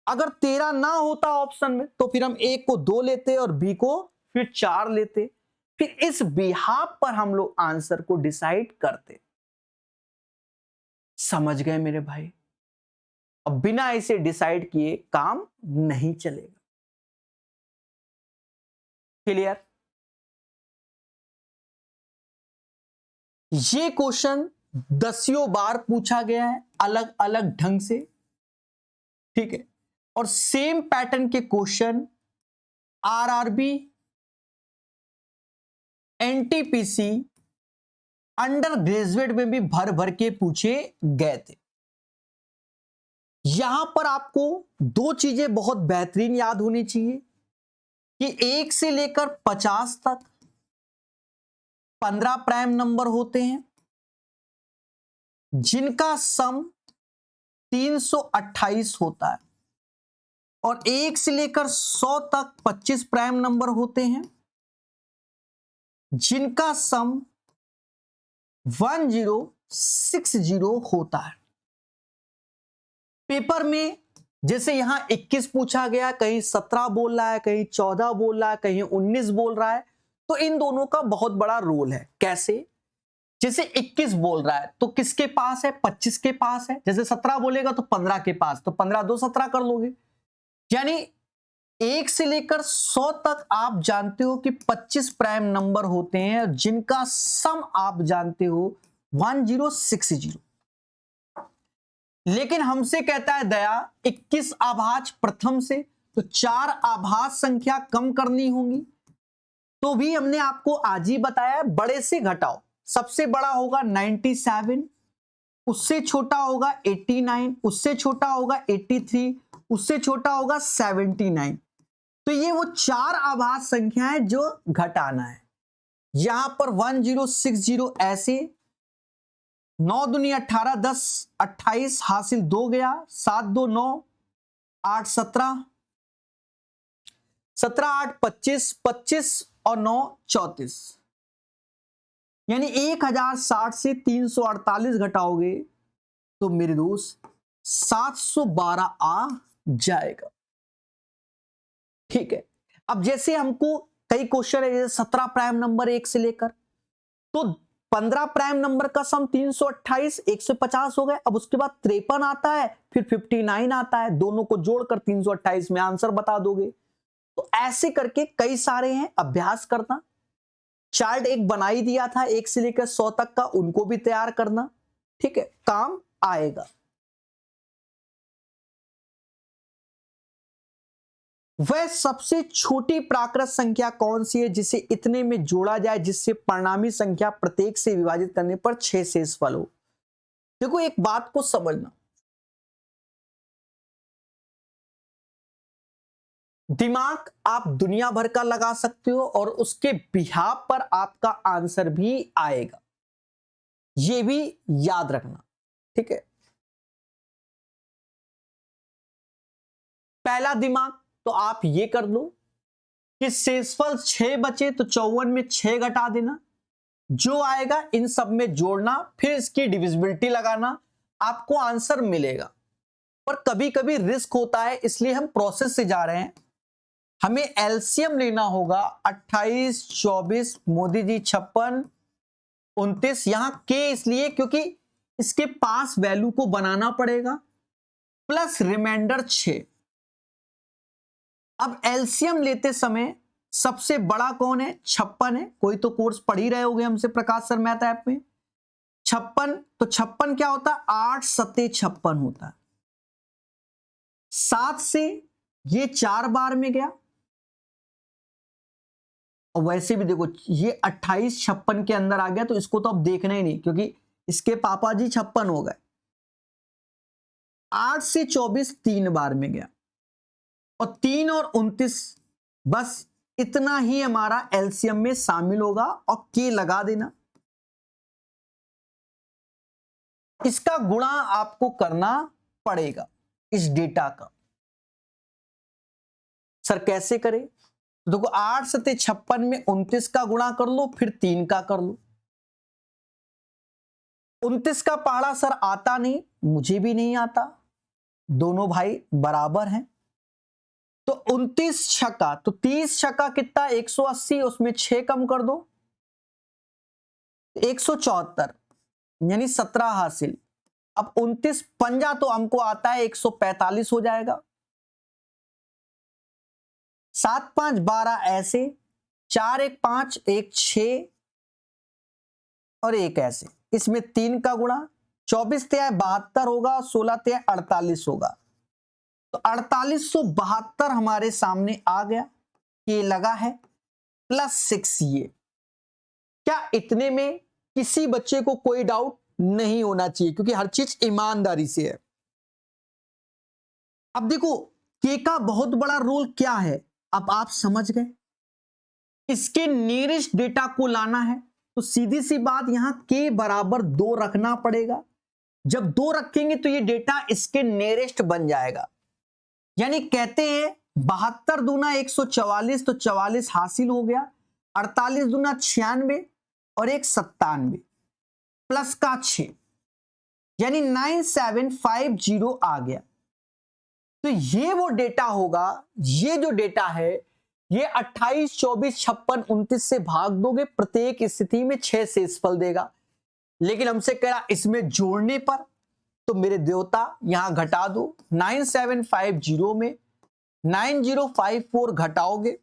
अगर 13 ना होता ऑप्शन में तो फिर हम a को 2 लेते और b को फिर 4 लेते, फिर इस बिहाफ पर हम लोग आंसर को डिसाइड करते। समझ गए मेरे भाई। अब बिना इसे डिसाइड किए काम नहीं चलेगा। क्लियर। ये क्वेश्चन 10 बार पूछा गया है अलग अलग ढंग से, ठीक है, और सेम पैटर्न के question RRB, NTPC, under graduate में भी भर भर के पूछे गए थे। यहां पर आपको 2 चीजें बहुत बेहतरीन याद होनी चाहिए कि 1 से लेकर 50 तक 15 प्राइम नंबर होते हैं जिनका सम 328 होता है, और 1 से लेकर 100 तक 25 प्राइम नंबर होते हैं जिनका सम 1060 होता है। पेपर में जैसे यहां 21 पूछा गया, कहीं 17 बोल रहा है, कहीं 14 बोल रहा है, कहीं 19 बोल रहा है, तो इन दोनों का बहुत बड़ा रोल है। कैसे, जैसे 21 बोल रहा है तो किसके पास है? 25 के पास है। जैसे 17 बोलेगा तो 15 के पास, तो 15 2 17 कर लोगे। यानी 1 से लेकर 100 तक आप जानते हो कि 25 प्राइम नंबर होते हैं जिनका सम आप जानते हो 1060। लेकिन हमसे कहता है दया 21 आभाज्य प्रथम से, तो 4 आभाज्य संख्या कम करनी होंगी। तो भी हमने आपको आज ही बताया बड़े से घटाओ। सबसे बड़ा होगा 97, उससे छोटा होगा 89, उससे छोटा होगा 83, उससे छोटा होगा 79। तो ये वो 4 आभाज्य संख्याएं जो घटाना है। यहां पर 1060 ऐसे, 9 दूनी 18, 10 28 हासिल 2 गया, 7 2 9, 8 17, 17 8 25, 25 और 9 34। यानी 1060 से 348 घटाओगे तो मेरे दोस्त 712 आ जाएगा। ठीक है। अब जैसे हमको कई क्वेश्चन है, जैसे 17 प्राइम नंबर 1 से लेकर, तो 15 प्राइम नंबर का सम 328, 150 हो गए। अब उसके बाद 53 आता है, फिर 59 आता है, दोनों को जोड़कर 328 में आंसर बता दोगे। तो ऐसे करके कई सारे हैं, अभ्यास करना। चार्ट एक बना ही दिया था 1 से लेकर 100 तक का, उनको भी तैयार करना। ठीक है, काम आएगा। वह सबसे छोटी प्राकृत संख्या कौन सी है जिसे इतने में जोड़ा जाए जिससे परिणामी संख्या प्रत्येक से विभाजित करने पर 6 शेषफल हो? देखो एक बात को समझना, दिमाग आप दुनिया भर का लगा सकते हो और उसके बिहाफ पर आपका आंसर भी आएगा, यह भी याद रखना। ठीक है, पहला दिमाग तो आप ये कर लो कि शेषफल 6 बचे तो 54 में 6 घटा देना, जो आएगा इन सब में जोड़ना, फिर इसकी डिविजिबिलिटी लगाना, आपको आंसर मिलेगा। पर कभी कभी रिस्क होता है, इसलिए हम प्रोसेस से जा रहे हैं। हमें एलसीएम लेना होगा 28 24, मोदी जी 56 29, यहां के इसलिए क्योंकि इसके पास वैल्यू को बनाना पड़ेगा, प्लस रिमाइंडर 6। अब एलसीएम लेते समय सबसे बड़ा कौन है? 56 है। कोई तो कोर्स पढ़ ही रहे होगे हमसे प्रकाश सर मैथ ऐप में। 56, तो 56 क्या होता है? 8 7 56 होता है। 7 से ये 4 बार में गया, और वैसे भी देखो ये 28 56 के अंदर आ गया, तो इसको तो अब देखना ही नहीं क्योंकि इसके पापा जी 56 हो गए। 8 से 24 3 बार में गया, और 3 और 29, बस इतना ही हमारा एलसीएम में शामिल होगा, और के लगा देना। इसका गुणा आपको करना पड़ेगा इस डेटा का। सर कैसे करें? देखो 8 7 56 में 29 का गुणा कर लो, फिर 3 का कर लो। 29 का पहाड़ा सर आता नहीं, मुझे भी नहीं आता, दोनों भाई बराबर हैं। तो 29 छक्का, तो 30 छक्का कितना? 180, उसमें 6 कम कर दो, 174, यानी 17 हासिल। अब 29 पंजा तो हमको आता है 145 हो जाएगा। 7 5 12 ऐसे, 4 1 5 1 6 और 1 ऐसे, इसमें 3 का गुणा, 24 तिया 72 होगा, 16 तिया 48 होगा। तो 4872 हमारे सामने आ गया, ये लगा है, प्लस 6 ये। क्या इतने में किसी बच्चे को कोई डाउट नहीं होना चाहिए, क्योंकि हर चीज ईमानदारी से है। अब देखो के का बहुत बड़ा रोल क्या है, अब आप समझ गए। इसके नियरेस्ट डेटा को लाना है, तो सीधी सी बात यहां के बराबर 2 रखना पड़ेगा। जब 2 रखेंगे तो ये डेटा इसके नियरेस्ट बन जाएगा। यानी कहते हैं 72 दूना 144, तो 44 हासिल हो गया, 48 दूना 96 और 1 97, प्लस का 6, यानी 9750 आ गया। तो ये वो डेटा होगा, ये जो डेटा है ये 28 24 56 29 से भाग दोगे, प्रत्येक स्थिति में 6 शेषफल देगा। लेकिन हमसे कह रहा इसमें जोड़ने पर, तो मेरे देवता यहां घटा दो। 9750 में 9054 घटाओगे,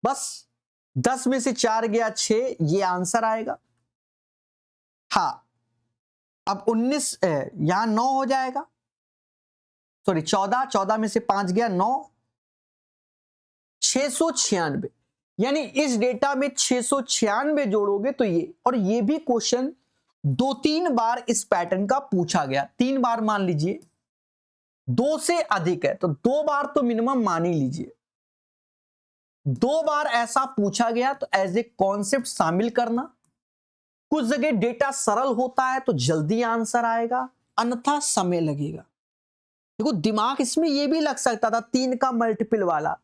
बस 10 में से 4 गया 6, ये आंसर आएगा। हाँ, अब 19 यहां 9 हो जाएगा, सॉरी 14, 14 में से 5 गया 9, 696। यानी इस डेटा में 696 जोड़ोगे तो ये, और ये भी क्वेश्चन 2-3 बार इस पैटर्न का पूछा गया, 3 बार मान लीजिए, 2 से अधिक है तो 2 बार तो मिनिमम मान ही लीजिए। 2 बार ऐसा पूछा गया तो एज ए कॉन्सेप्ट शामिल करना। कुछ जगह डेटा सरल होता है तो जल्दी आंसर आएगा, अन्यथा समय लगेगा। देखो दिमाग इसमें यह भी लग सकता था 3 का मल्टीपल वाला,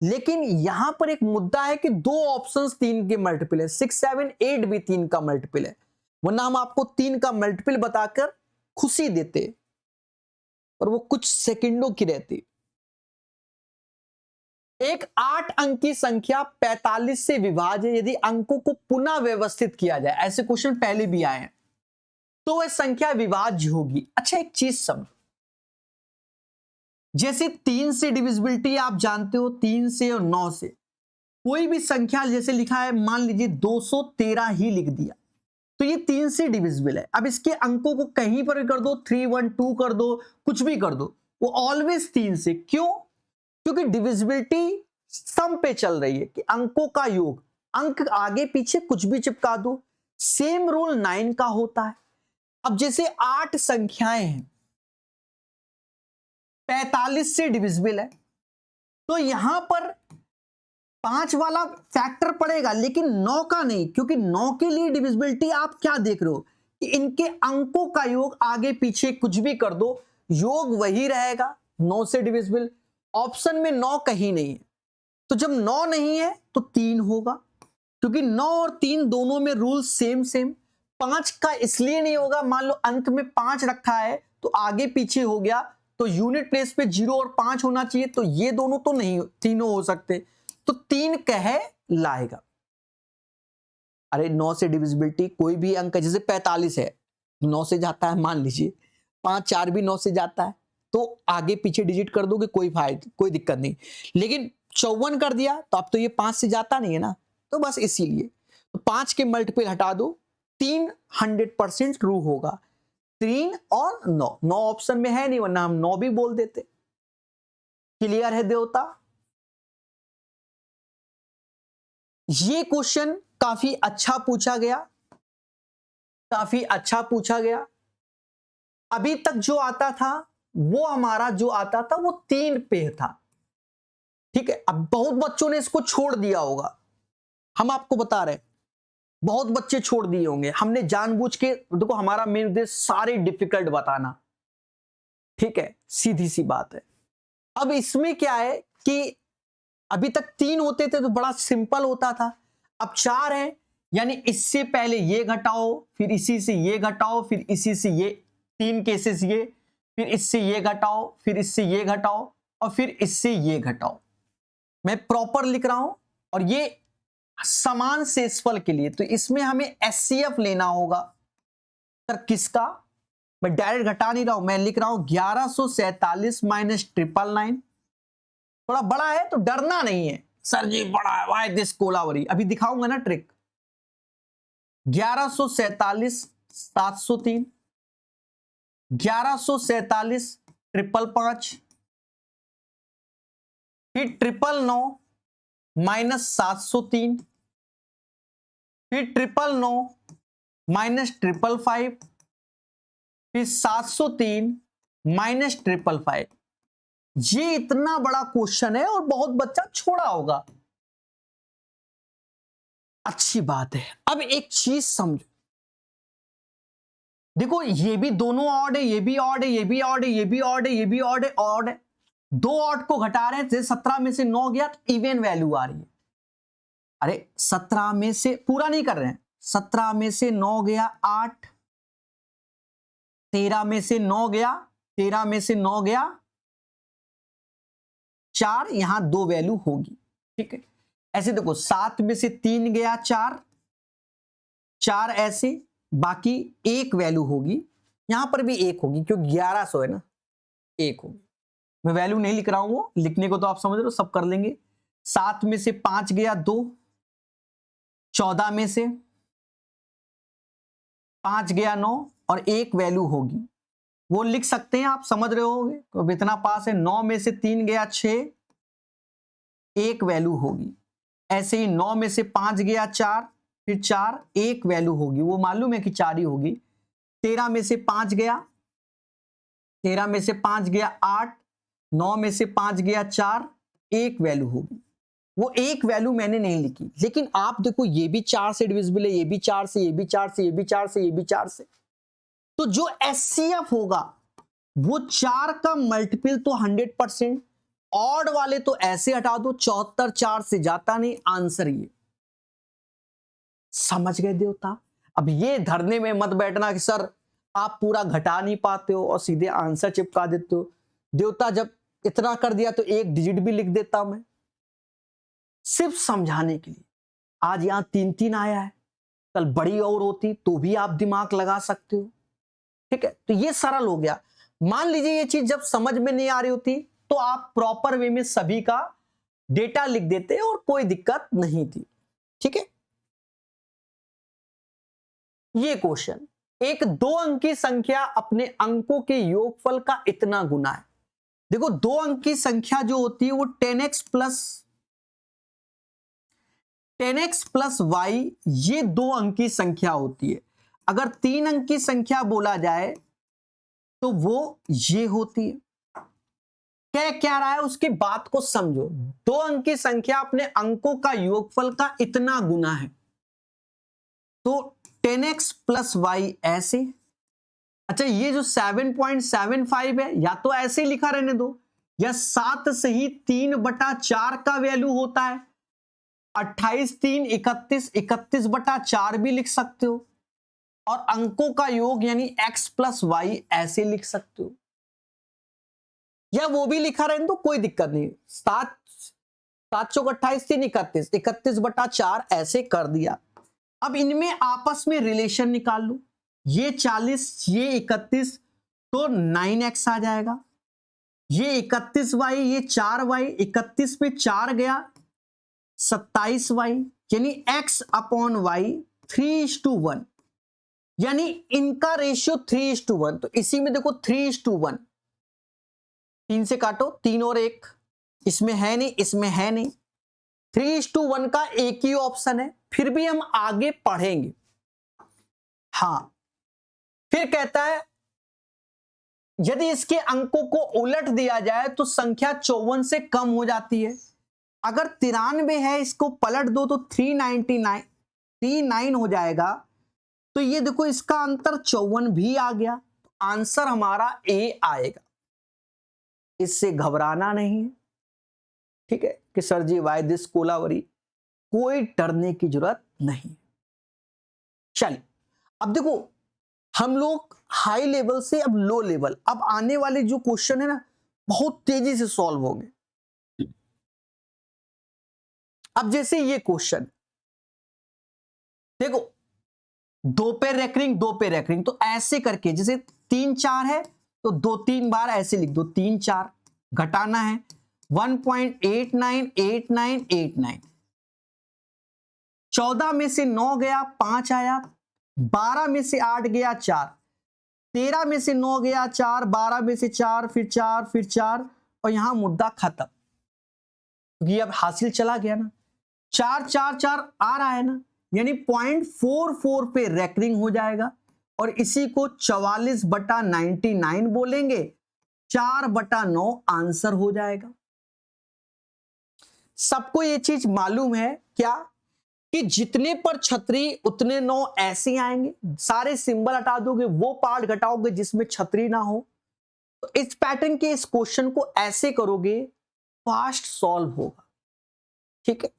लेकिन यहां पर एक मुद्दा है कि 2 ऑप्शंस 3 के मल्टीपल है, 6, 7, 8 भी 3 का मल्टीपल है, वरना हम आपको 3 का मल्टीपल बताकर खुशी देते और वो कुछ सेकंडों की रहती। एक 8 अंक की संख्या 45 से विभाज्य यदि अंकों को पुनः व्यवस्थित किया जाए, ऐसे क्वेश्चन पहले भी आए हैं, तो वह संख्या विभाज्य होगी। अच्छा एक चीज समझो, जैसे 3 से डिविजिबिलिटी आप जानते हो, 3 से और 9 से, कोई भी संख्या जैसे लिखा है, मान लीजिए 213 ही लिख दिया, तो ये 3 से डिविजिबल है। अब इसके अंकों को कहीं पर भी कर दो, 3, 1, 2 कर दो, कुछ भी कर दो, वो ऑलवेज 3 से। क्यों? क्योंकि डिविजिबिलिटी सम पे चल रही है कि अंकों का योग, अंक आगे पीछे कुछ भी चिपका दो। सेम रूल 9 का होता है। अब जैसे 8 संख्याएं हैं, 45 से डिविजिबल है, तो यहां पर 5 वाला फैक्टर पड़ेगा, लेकिन 9 का नहीं, क्योंकि 9 के लिए डिविजिबिलिटी आप क्या देख रहे हो कि इनके अंकों का योग आगे पीछे कुछ भी कर दो, योग वही रहेगा, 9 से डिविजिबल। ऑप्शन में 9 कहीं नहीं है, तो जब 9 नहीं है तो 3 होगा, क्योंकि 9 और 3 दोनों में रूल सेम सेम। 5 का इसलिए नहीं होगा, मान लो अंक में 5 रखा है तो आगे पीछे हो गया, तो यूनिट प्लेस पे 0 और 5 होना चाहिए, तो ये दोनों तो नहीं, तीनों हो सकते, तो 3 कहे लाएगा। अरे 9 से डिविजिबिलिटी कोई भी अंक है, जैसे 45 है 9 से जाता है, मान लीजिए 5, 4 भी 9 से जाता है, तो आगे पीछे डिजिट कर दोगे, कोई फायदा, कोई दिक्कत नहीं। लेकिन 54 कर दिया तो अब तो ये 5 से जाता नहीं है ना, तो बस इसीलिए तो 5 के मल्टीपल हटा दो, 3 100% ट्रू होगा। 3 और 9, 9 ऑप्शन में है नहीं, वरना हम 9 भी बोल देते। क्लियर है देवता? ये क्वेश्चन काफी अच्छा पूछा गया, काफी अच्छा पूछा गया। अभी तक जो आता था वो हमारा जो आता था वो 3 पे था, ठीक है। अब बहुत बच्चों ने इसको छोड़ दिया होगा, हम आपको बता रहे हैं, बहुत बच्चे छोड़ दिए होंगे। हमने जानबूझ के, देखो हमारा मेन उद्देश्य सारे डिफिकल्ट बताना, ठीक है, सीधी सी बात है। अब इसमें क्या है कि अभी तक 3 होते थे तो बड़ा सिंपल होता था, अब 4 है, यानी इससे पहले ये घटाओ, फिर इसी से ये घटाओ, फिर इसी से ये, 3 केसेस ये, फिर इससे ये घटाओ, फिर इससे ये घटाओ, और फिर इससे ये घटाओ। मैं प्रॉपर लिख रहा हूं, और ये समान शेषफल के लिए, तो इसमें हमें एचसीएफ लेना होगा। सर किसका? मैं डायरेक्ट घटा नहीं रहा हूं, मैं लिख रहा हूं 1147 माइनस 999। थोड़ा बड़ा है तो डरना नहीं है, सर जी बड़ा है, वाई दिस कोलावरी, अभी दिखाऊंगा ना ट्रिक। 1147 703, 1147 555, फिर 999 माइनस 703, फिर 999 माइनस 555, फिर 703 माइनस 555। ये इतना बड़ा क्वेश्चन है और बहुत बच्चा छोड़ा होगा, अच्छी बात है। अब एक चीज समझो, देखो ये भी दोनों ऑड है, ये भी ऑड है, ये भी ऑड है, ये भी ऑड है, ये भी ऑड है, ऑड है। 2 ऑड को घटा रहे हैं, जैसे 17 में से 9 गया तो इवन वैल्यू आ रही है। अरे 17 में से पूरा नहीं कर रहे हैं, 17 में से 9 गया 8, 13 में से 9 गया, 13 में से 9 गया 4, यहां 2 वैल्यू होगी, ठीक है। ऐसे देखो 7 में से 3 गया 4, 4 ऐसे, बाकी एक वैल्यू होगी, यहां पर भी एक होगी क्योंकि 1100 है ना, एक होगी। मैं वैल्यू नहीं लिख रहा हूं, वो लिखने को तो आप समझ रहे हो, सब कर लेंगे। 7 में से 5 गया 2, 14 में से 5 गया 9 और एक वैल्यू होगी, वो लिख सकते हैं, आप समझ रहे होगे, अब इतना पास है। 9 में से 3 गया 6, एक वैल्यू होगी। ऐसे ही 9 में से 5 गया 4, फिर 4, एक वैल्यू होगी, वो मालूम है कि 4 ही होगी। 13 में से 5 गया, 13 में से 5 गया 8, 9 में से 5 गया 4, एक वैल्यू होगी। वो एक वैल्यू मैंने नहीं लिखी, लेकिन आप देखो ये भी 4 से डिविजिबल है, ये भी 4 से, ये भी 4 से, ये भी 4 से, ये भी 4 से। तो जो एचसीएफ होगा वो 4 का मल्टीपल तो 100%, ऑड वाले तो ऐसे हटा दो, 74 4 से जाता नहीं, आंसर ये। समझ गए देवता? अब ये धरने में मत बैठना कि सर आप पूरा घटा नहीं पाते हो और सीधे आंसर चिपका देते हो। देवता जब इतना कर दिया तो एक डिजिट भी लिख देता मैं, सिर्फ समझाने के लिए। आज यहां 3-3 आया है, कल बड़ी और होती तो भी आप दिमाग लगा सकते हो। ठीक है, तो ये सरल हो गया। मान लीजिए ये चीज जब समझ में नहीं आ रही होती तो आप प्रॉपर वे में सभी का डेटा लिख देते और कोई दिक्कत नहीं थी। ठीक है, ये क्वेश्चन, एक 2 अंकी संख्या अपने अंकों के योगफल का इतना गुना है। देखो 2 अंकी संख्या जो होती है वो 10x प्लस y, ये 2 अंकी संख्या होती है। अगर 3 अंकी संख्या बोला जाए तो वो ये होती है। क्या रहा है उसकी बात को समझो। 2 अंकी संख्या अपने अंकों का योगफल का इतना गुना है, तो 10x प्लस y ऐसे। अच्छा, ये जो 7.75 है या तो ऐसे ही लिखा रहने दो, या 7 से ही 3/4 का वैल्यू होता है। 28 3 31, 31/4 भी लिख सकते हो, और अंकों का योग यानी x प्लस वाई ऐसे लिख सकते हो, या वो भी लिखा रहने दो, कोई दिक्कत नहीं। 7 चौक 28 3 31, 31/4 ऐसे कर दिया। अब इनमें आपस में रिलेशन निकाल लो, ये 40 ये 31 तो 9x आ जाएगा, ये 31y ये 4y, 31 पे 4 गया 27y, यानी x अपॉन वाई 3:1, यानी इनका रेशियो 3:1। तो इसी में देखो 3:1, 3 से काटो, 3 और 1, इसमें है नहीं, इसमें है नहीं, 3:1 का एक ही ऑप्शन है। फिर भी हम आगे पढ़ेंगे। हां, फिर कहता है यदि इसके अंकों को उलट दिया जाए तो संख्या 54 से कम हो जाती है। अगर 93 है, इसको पलट दो तो 399 हो जाएगा। तो ये देखो इसका अंतर 54 भी आ गया, तो आंसर हमारा ए आएगा। इससे घबराना नहीं है, ठीक है, कि sir ji why this Kolaveri, कोई डरने की जरूरत नहीं। चलिए अब देखो, हम लोग हाई लेवल से अब लो लेवल, अब आने वाले जो क्वेश्चन है ना बहुत तेजी से सॉल्व होंगे। अब जैसे ये क्वेश्चन देखो, 2 पे रेकरिंग 2 पे रेकरिंग, तो ऐसे करके जैसे 3 4 है तो 2-3 बार ऐसे लिख दो, 3 4 घटाना है 1.898989। 14 में से 9 गया 5 आया, 12 में से 8 गया 4, 13 में से 9 गया 4, 12 में से 4 फिर 4 फिर 4, और यहां मुद्दा खत्म, क्योंकि अब हासिल चला गया ना। 4 4 4 आ रहा है ना, यानी 0.44 पे रेकरिंग हो जाएगा, और इसी को 44/99 बोलेंगे, 4/9 आंसर हो जाएगा। सबको ये चीज मालूम है क्या, कि जितने पर छतरी उतने 9 ऐसे आएंगे। सारे सिंबल हटा दोगे, वो पार्ट घटाओगे जिसमें छतरी ना हो। तो इस पैटर्न के इस क्वेश्चन को ऐसे करोगे, फास्ट सॉल्व होगा। ठीक है,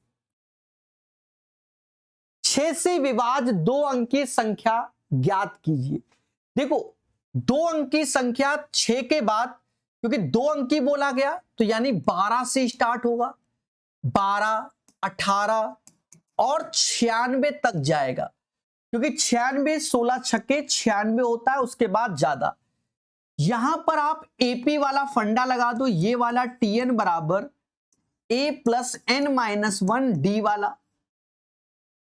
6 से विभाज्य 2 अंकीय संख्या ज्ञात कीजिए। देखो 2 अंकीय संख्या 6 के बाद, क्योंकि 2 अंकी बोला गया तो यानी 12 से स्टार्ट होगा, 12 18 और 96 तक जाएगा। क्योंकि 96 16 छक्के 96 होता है, उसके बाद ज्यादा। यहां पर आप एपी वाला फंडा लगा दो, ये वाला टीएन बराबर ए प्लस एन माइनस 1 डी वाला,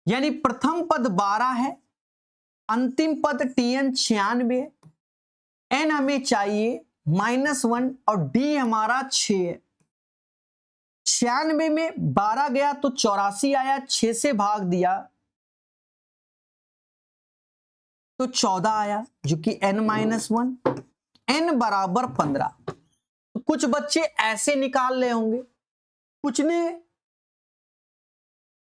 यानी प्रथम पद 12 है, अंतिम पद टीएन 96 है, एन हमें चाहिए -1 और डी हमारा 6 है। 96 में 12 गया तो 84 आया, 6 से भाग दिया तो 14 आया, जो कि n-1, n बराबर 15। तो कुछ बच्चे ऐसे निकाल रहे होंगे, कुछ ने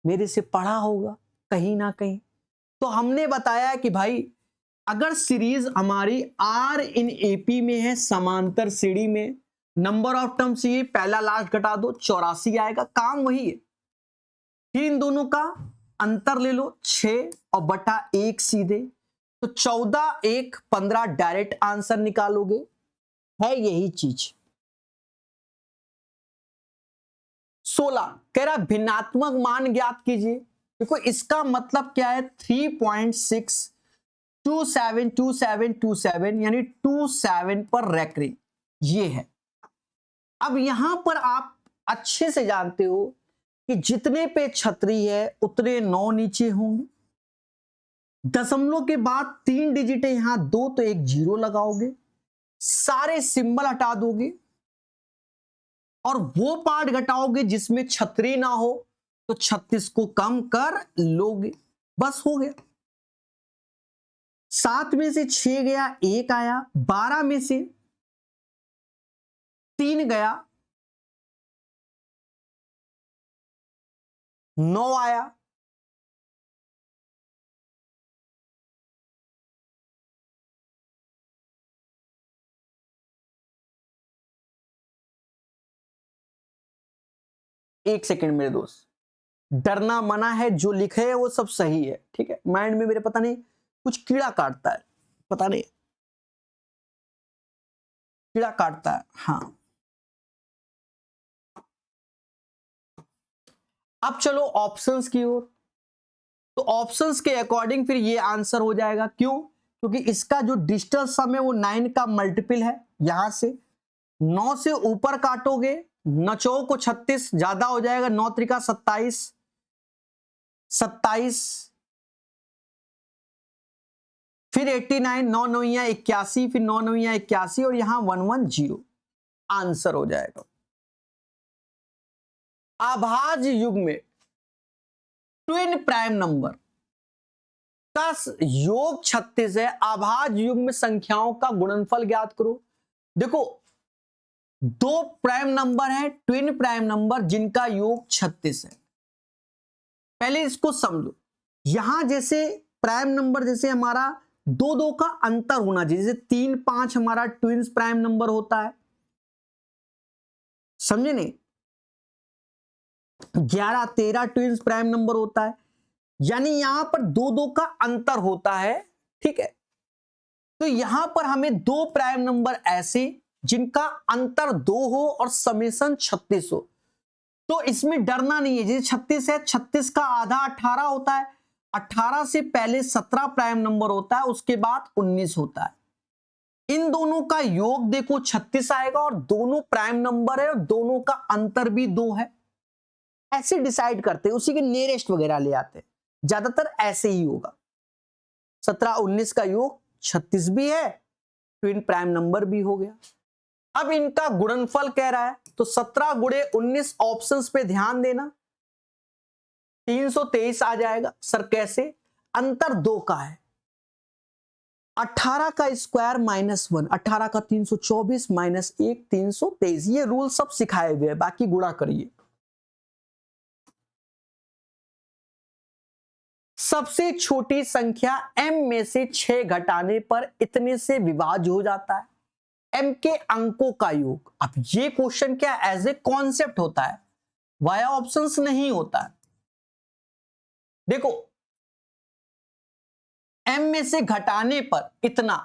मेरे से पढ़ा होगा कहीं ना कहीं। तो हमने बताया कि भाई अगर सीरीज हमारी आर इन एपी में है, समांतर सीढ़ी में, नंबर ऑफ टर्म्स ये पहला लास्ट घटा दो 84 आएगा, काम वही है। फिर इन दोनों का अंतर ले लो 6 और बटा 1 सीधे, तो 14 1 15 डायरेक्ट आंसर निकालोगे, है यही चीज। 16 कह रहा भिन्नात्मक मान ज्ञात कीजिए। देखो इसका मतलब क्या है, 3.6272727 यानी 27 पर रैकरिंग ये है। अब यहां पर आप अच्छे से जानते हो कि जितने पे छतरी है उतने 9 नीचे होंगे। दशमलव के बाद 3 डिजिट है, यहां 2 तो एक 0 लगाओगे, सारे सिंबल हटा दोगे और वो पार्ट घटाओगे जिसमें छतरी ना हो, तो 36 को कम कर लोगे, बस हो गया। 7 में से 6 गया 1 आया, 12 में से 3 गया 9 आया, एक सेकंड मेरे दोस्त, डरना मना है, जो लिखे है वो सब सही है, ठीक है। माइंड में मेरे पता नहीं कुछ कीड़ा काटता है, पता नहीं कीड़ा काटता है। हाँ अब चलो ऑप्शंस की ओर। तो ऑप्शंस के अकॉर्डिंग फिर ये आंसर हो जाएगा, क्यों? क्योंकि इसका जो डिजिटल सम है वो 9 का मल्टीपल है। यहां से 9 से ऊपर काटोगे, 9 को 36 ज्यादा हो जाएगा, 9 त्रिका 27, 27 फिर 89, 9 9 81, फिर 9 9 81 और यहां 110 आंसर हो जाएगा। अभाज्य युग्म में ट्विन प्राइम नंबर का योग 36 है, अभाज्य युग्म संख्याओं का गुणनफल ज्ञात करो। देखो 2 प्राइम नंबर है, ट्विन प्राइम नंबर जिनका योग 36 है। पहले इसको समझो, यहां जैसे प्राइम नंबर जैसे हमारा 2 2 का अंतर होना चाहिए, जैसे 3 5 हमारा ट्विन्स प्राइम नंबर होता है, समझे नहीं? 11 13 ट्विन्स प्राइम नंबर होता है, यानी यहां पर 2 2 का अंतर होता है, ठीक है। तो यहां पर हमें 2 प्राइम नंबर ऐसे जिनका अंतर 2 हो और समेशन 36 हो, तो इसमें डरना नहीं है। जैसे 36 है, 36 का आधा 18 होता है, 18 से पहले 17 प्राइम नंबर होता है, उसके बाद 19 होता है। इन दोनों का योग देखो 36 आएगा और दोनों प्राइम नंबर है और दोनों का अंतर भी 2 है। ऐसे डिसाइड करते हैं, उसी के नियरेस्ट वगैरह ले आते हैं, ज्यादातर ऐसे ही होगा। 17 19 का योग 36 भी है, ट्विन प्राइम नंबर भी हो गया। अब इनका गुणनफल कह रहा है, तो 17 गुणे 19 ऑप्शंस पे ध्यान देना, 323 आ जाएगा। सर कैसे? अंतर 2 का है, 18 का स्क्वायर -1, 18 का 324 -1 323। ये रूल सब सिखाए हुए हैं, बाकी गुणा करिए। सबसे छोटी संख्या m में से 6 घटाने पर इतने से विभाज्य हो जाता है, m के अंकों का योग। अब ये क्वेश्चन क्या एज ए कॉन्सेप्ट होता है, वाया ऑप्शंस नहीं होता है। देखो m में से घटाने पर इतना,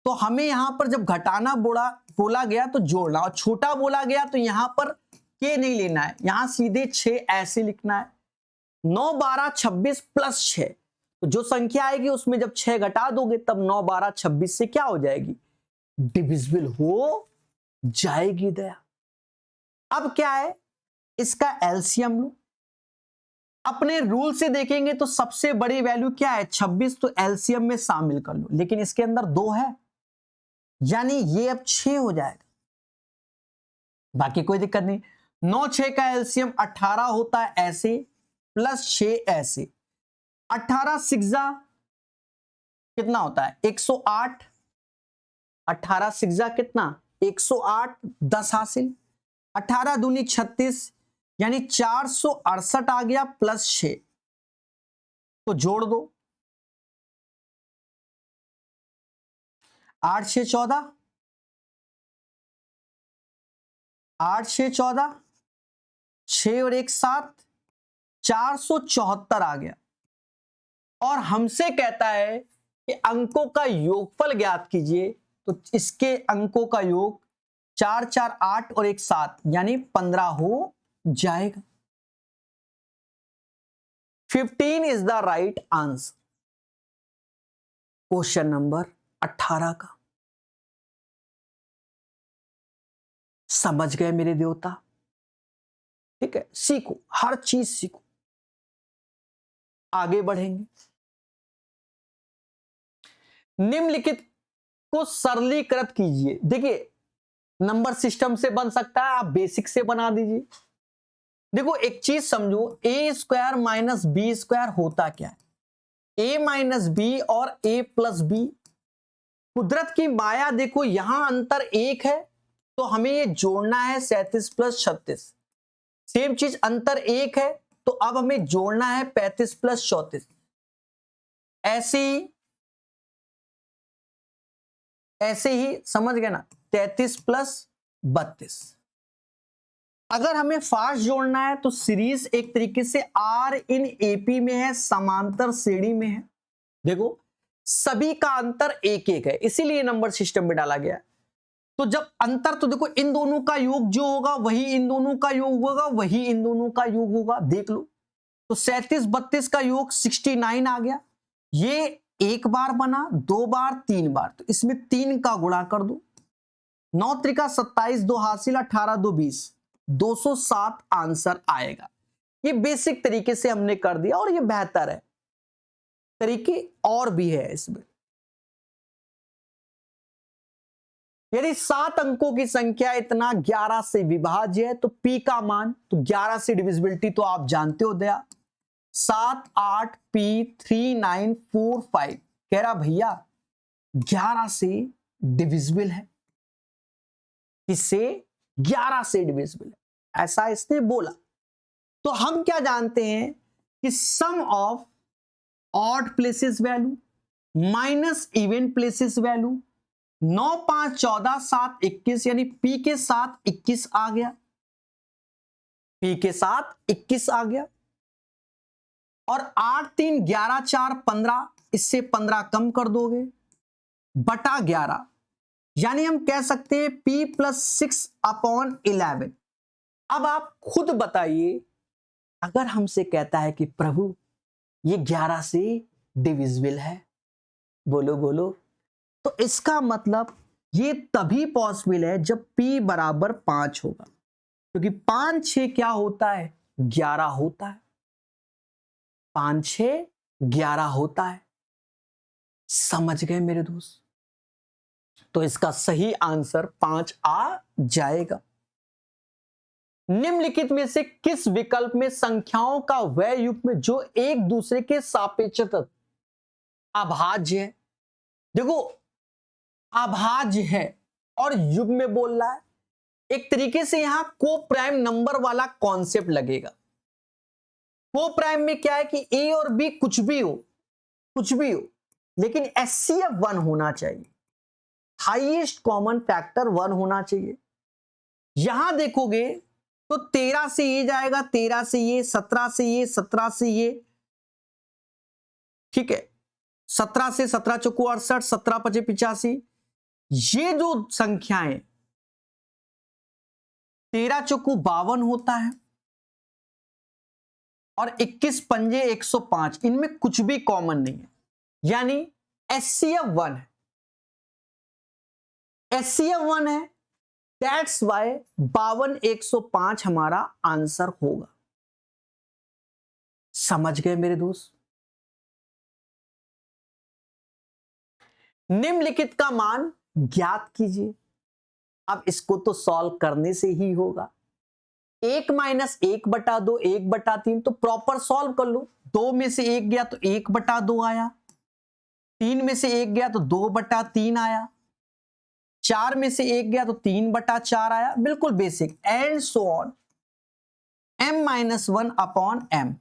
तो हमें यहां पर जब घटाना बोला गया तो जोड़ना, और छोटा बोला गया तो यहां पर के नहीं लेना है, यहां सीधे 6 ऐसे लिखना है। 9 12 26 प्लस 6, तो जो संख्या आएगी उसमें जब 6 घटा दोगे तब 9 12 26 से क्या हो जाएगी, डिविजिबल हो जाएगी दया। अब क्या है, इसका एलसीएम लो। अपने रूल से देखेंगे तो सबसे बड़ी वैल्यू क्या है, 26, तो एलसीएम में शामिल कर लो, लेकिन इसके अंदर 2 है, यानी ये अब 6 हो जाएगा, बाकी कोई दिक्कत नहीं। 9 6 का एलसीएम 18 होता है ऐसे, प्लस 6 ऐसे, 18 सिक्सा कितना होता है 108, 18 सिक्सा कितना 108, 10 हासिल, 18 दूनी 36, यानी 468 आ गया, प्लस 6, तो जोड़ दो, 8 6 14, 8 6 14, 6 और 1 7, 474 आ गया। और हमसे कहता है कि अंकों का योगफल ज्ञात कीजिए, तो इसके अंकों का योग 4 4 8 और 1 7, यानी 15 हो जाएगा। 15 is the right answer question number 18 का। समझ गए मेरे देवता? ठीक है, सीखो, हर चीज सीखो, आगे बढ़ेंगे। निम्नलिखित को सरलीकृत कीजिए। देखिए, नंबर सिस्टम से बन सकता है, आप बेसिक से बना दीजिए। देखो एक चीज समझो, ए स्क्वायर माइनस बी स्क्वायर होता क्या है, ए माइनस बी और ए प्लस बी। कुदरत की माया, देखो यहां अंतर 1 है तो हमें ये जोड़ना है 37 प्लस 36। सेम चीज अंतर 1 है तो अब हमें जोड़ना है 35 प्लस 34। ऐसे ही समझ गए ना, 33 प्लस 32। अगर हमें फास्ट जोड़ना है तो सीरीज एक तरीके से आर इन एपी में है, समांतर श्रेणी में है। देखो सभी का अंतर 1 1 है, इसीलिए नंबर सिस्टम में डाला गया है। तो जब अंतर, तो देखो इन दोनों का योग जो होगा वही इन दोनों का योग होगा, वही इन दोनों का योग होगा, देख लो। तो 37 32 का योग 69 आ गया। ये एक बार बना, 2 बार, 3 बार, तो इसमें 3 का गुणा कर दो। 9 त्रिका 27, 2 हासिल, 18 2 20, 207 आंसर आएगा। ये बेसिक तरीके से हमने कर दिया और ये बेहतर है, तरीके और भी है इसमें। यदि 7 अंकों की संख्या इतना 11 से विभाज्य है तो P का मान, तो 11 से डिविजिबिलिटी तो आप जानते हो दया, 7 8 P 3 9 4 5। कह रहा भैया 11 से डिविजिबल है, इससे 11 से डिविजिबल है, ऐसा इसने बोला। तो हम क्या जानते हैं कि sum of odd places value minus even places value, 9 5 14 7 21, यानी P के साथ 21 आ गया, P के साथ 21 आ गया। और 8 3 11 4 15, इससे 15 कम कर दोगे, बटा 11, यानी हम कह सकते हैं P प्लस 6 अपॉन 11। अब आप खुद बताइए, अगर हमसे कहता है कि प्रभु ये 11 से डिविजिबल है, बोलो बोलो, तो इसका मतलब ये तभी पॉसिबल है जब P बराबर 5 होगा, क्योंकि 5 6 क्या होता है 11 होता है, 5 6 11 होता है। समझ गए मेरे दोस्त? तो इसका सही आंसर 5 आ जाएगा। निम्नलिखित में से किस विकल्प में संख्याओं का वह युग्म जो एक दूसरे के सापेक्षतः अभाज्य है? देखो अभाज्य है और युग्म में बोल रहा है, एक तरीके से यहां को प्राइम नंबर वाला कॉन्सेप्ट लगेगा। को प्राइम में क्या है कि ए और बी कुछ भी हो, कुछ भी हो, लेकिन HCF 1 होना चाहिए, हाईएस्ट कॉमन फैक्टर 1 होना चाहिए। यहां देखोगे तो 13 से ये जाएगा, 13 से ये, 17 से ये, 17 से ये, ठीक है, 17 से 17 चौको 68, 17 पचे 85। ये जो संख्याएं 13 चौको 52 होता है, और 21 पंजे 105, इनमें कुछ भी कॉमन नहीं है, यानी HCF 1 है, HCF 1 है, दैट्स वाई 52 105 हमारा आंसर होगा। समझ गए मेरे दोस्त? निम्नलिखित का मान ज्ञात कीजिए। अब इसको तो सॉल्व करने से ही होगा। 1 माइनस 1/2 1/3, तो प्रॉपर सॉल्व कर लो। 2 में से 1 गया तो 1/2 आया, 3 में से 1 गया तो 2/3 आया, 4 में से 1 गया तो 3/4 आया, बिल्कुल basic, and so on m-1/m।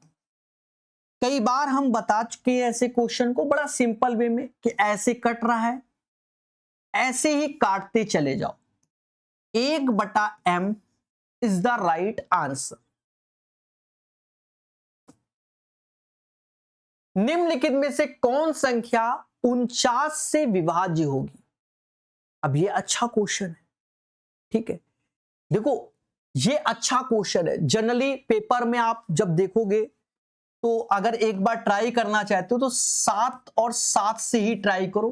कई बार हम बता चुके हैं ऐसे क्वेश्चन को बड़ा सिंपल वे में कि ऐसे कट रहा है, ऐसे ही काटते चले जाओ। 1/m is the right answer. निम्नलिखित में से कौन संख्या 49 से विभाज्य होगी? अब ये अच्छा क्वेश्चन है, ठीक है। देखो ये अच्छा क्वेश्चन है। जनरली पेपर में आप जब देखोगे तो अगर एक बार ट्राई करना चाहते हो तो 7 और 7 से ही ट्राई करो,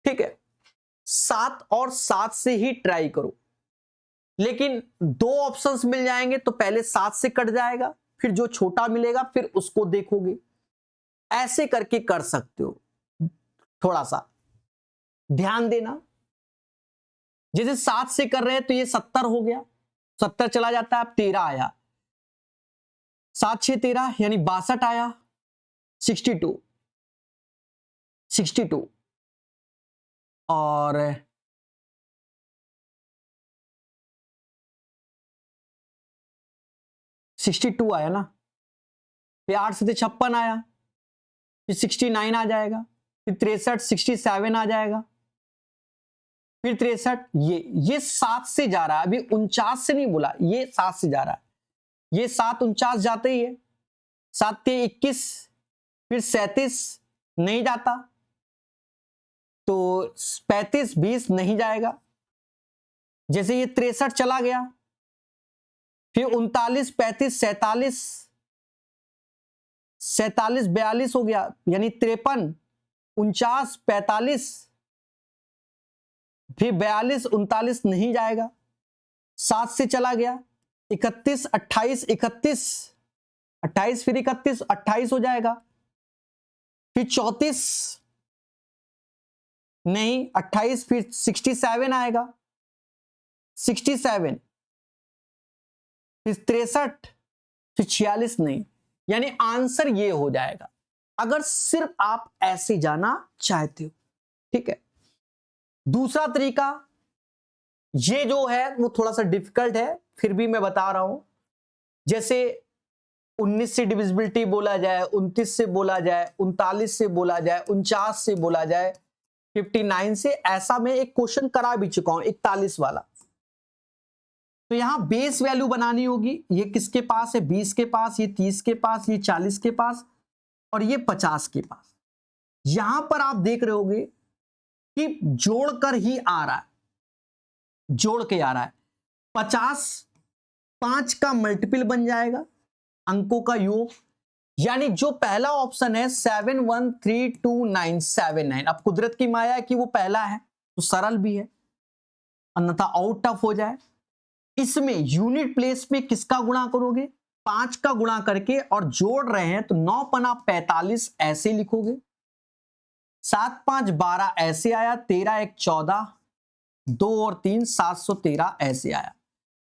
ठीक है, 7 और 7 से ही ट्राई करो। लेकिन 2 ऑप्शंस मिल जाएंगे तो पहले 7 से कट जाएगा, फिर जो छोटा मिलेगा फिर उसको देखोगे। ऐसे करके कर सकते हो, थोड़ा सा ध्यान देना। जैसे 7 से कर रहे हैं तो ये 70 हो गया, 70 चला जाता है, अब 13 आया, 7 6 13 यानी 62 आया, 62 62 और 62 आया ना, फिर 8 से 56 आया, फिर 69 आ जाएगा, फिर 63 67 आ जाएगा, फिर 63, ये 7 से जा रहा है, अभी 49 से नहीं बोला, ये 7 से जा रहा है, ये 7 49 जाते ही है, 7 के 21, फिर 37 नहीं जाता, तो 35 20 नहीं जाएगा। जैसे ये 63 चला गया, फिर 39 35 47 47 42 हो गया, यानी 53 49 45, फिर 42 39 नहीं जाएगा, 7 से चला गया, 31 28 31 28, फिर 31 28 हो जाएगा, फिर 34 नहीं 28, फिर 67 आएगा, 67, फिर 63, फिर 46 नहीं, यानी आंसर ये हो जाएगा अगर सिर्फ आप ऐसे जाना चाहते हो, ठीक है। दूसरा तरीका ये जो है वो थोड़ा सा डिफिकल्ट है, फिर भी मैं बता रहा हूं। जैसे 19 से डिविजिबिलिटी बोला जाए, 29 से बोला जाए, 39 से बोला जाए, 49 से बोला जाए, 59 से, ऐसा मैं एक क्वेश्चन करा भी चुका हूं 41 वाला। तो यहां बेस वैल्यू बनानी होगी। ये किसके पास है? 20 के पास, ये 30 के पास, ये 40 के पास और ये 50 के पास। यहां पर आप देख रहे होगे कि जोड़कर ही आ रहा है, जोड़ के आ रहा है। 50 5 का मल्टीपल बन जाएगा, अंकों का योग, यानी जो पहला ऑप्शन है 713297 अब कुदरत की माया है कि वो पहला है तो सरल भी है, अन्यथा आउट टफ हो जाए। इसमें यूनिट प्लेस में किसका गुणा करोगे? 5 का गुणा करके, और जोड़ रहे हैं तो 9 पना 45 ऐसे लिखोगे, 7 5 12 ऐसे आया, 13 1 14, 2 और 3 713 ऐसे आया।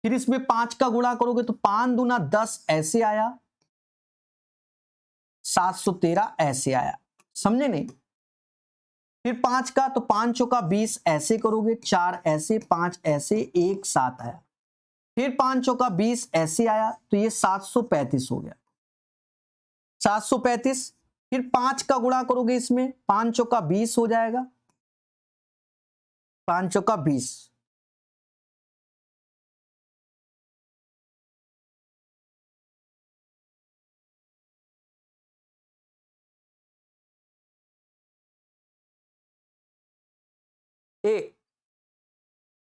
फिर इसमें 5 का गुणा करोगे तो 5 दूना 10 ऐसे आया, 713 ऐसे आया, समझे नहीं? फिर 5 का तो 5 चौका 20 ऐसे करोगे, 4 ऐसे, 5 ऐसे, 1 7 आया। फिर 5 चौका 20 ऐसे आया, तो ये 735 हो गया, 735। फिर 5 का गुणा करोगे इसमें, 5 चौका 20 हो जाएगा, 5 चौका 20।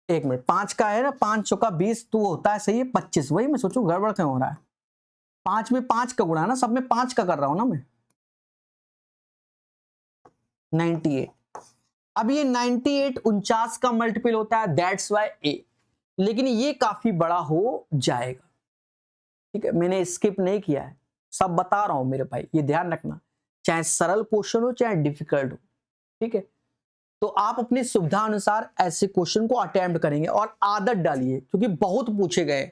एक मिनट, 5 का है ना, 5 चौका 20 तो होता है, सही है 25, वही मैं सोचूं गड़बड़ क्यों हो रहा है। 5 में 5 का गुणा है ना, सब में 5 का कर रहा हूं ना मैं। 98। अब ये 98 49 का मल्टीपल होता है, दैट्स वाई ए, लेकिन ये काफी बड़ा हो जाएगा। ठीक है, मैंने स्किप नहीं किया है, सब बता रहा हूं मेरे भाई, ये ध्यान रखना, चाहे सरल क्वेश्चन हो चाहे डिफिकल्ट हो। ठीक है, तो आप अपनी सुविधा अनुसार ऐसे क्वेश्चन को अटेम्प्ट करेंगे और आदत डालिए, क्योंकि बहुत पूछे गए।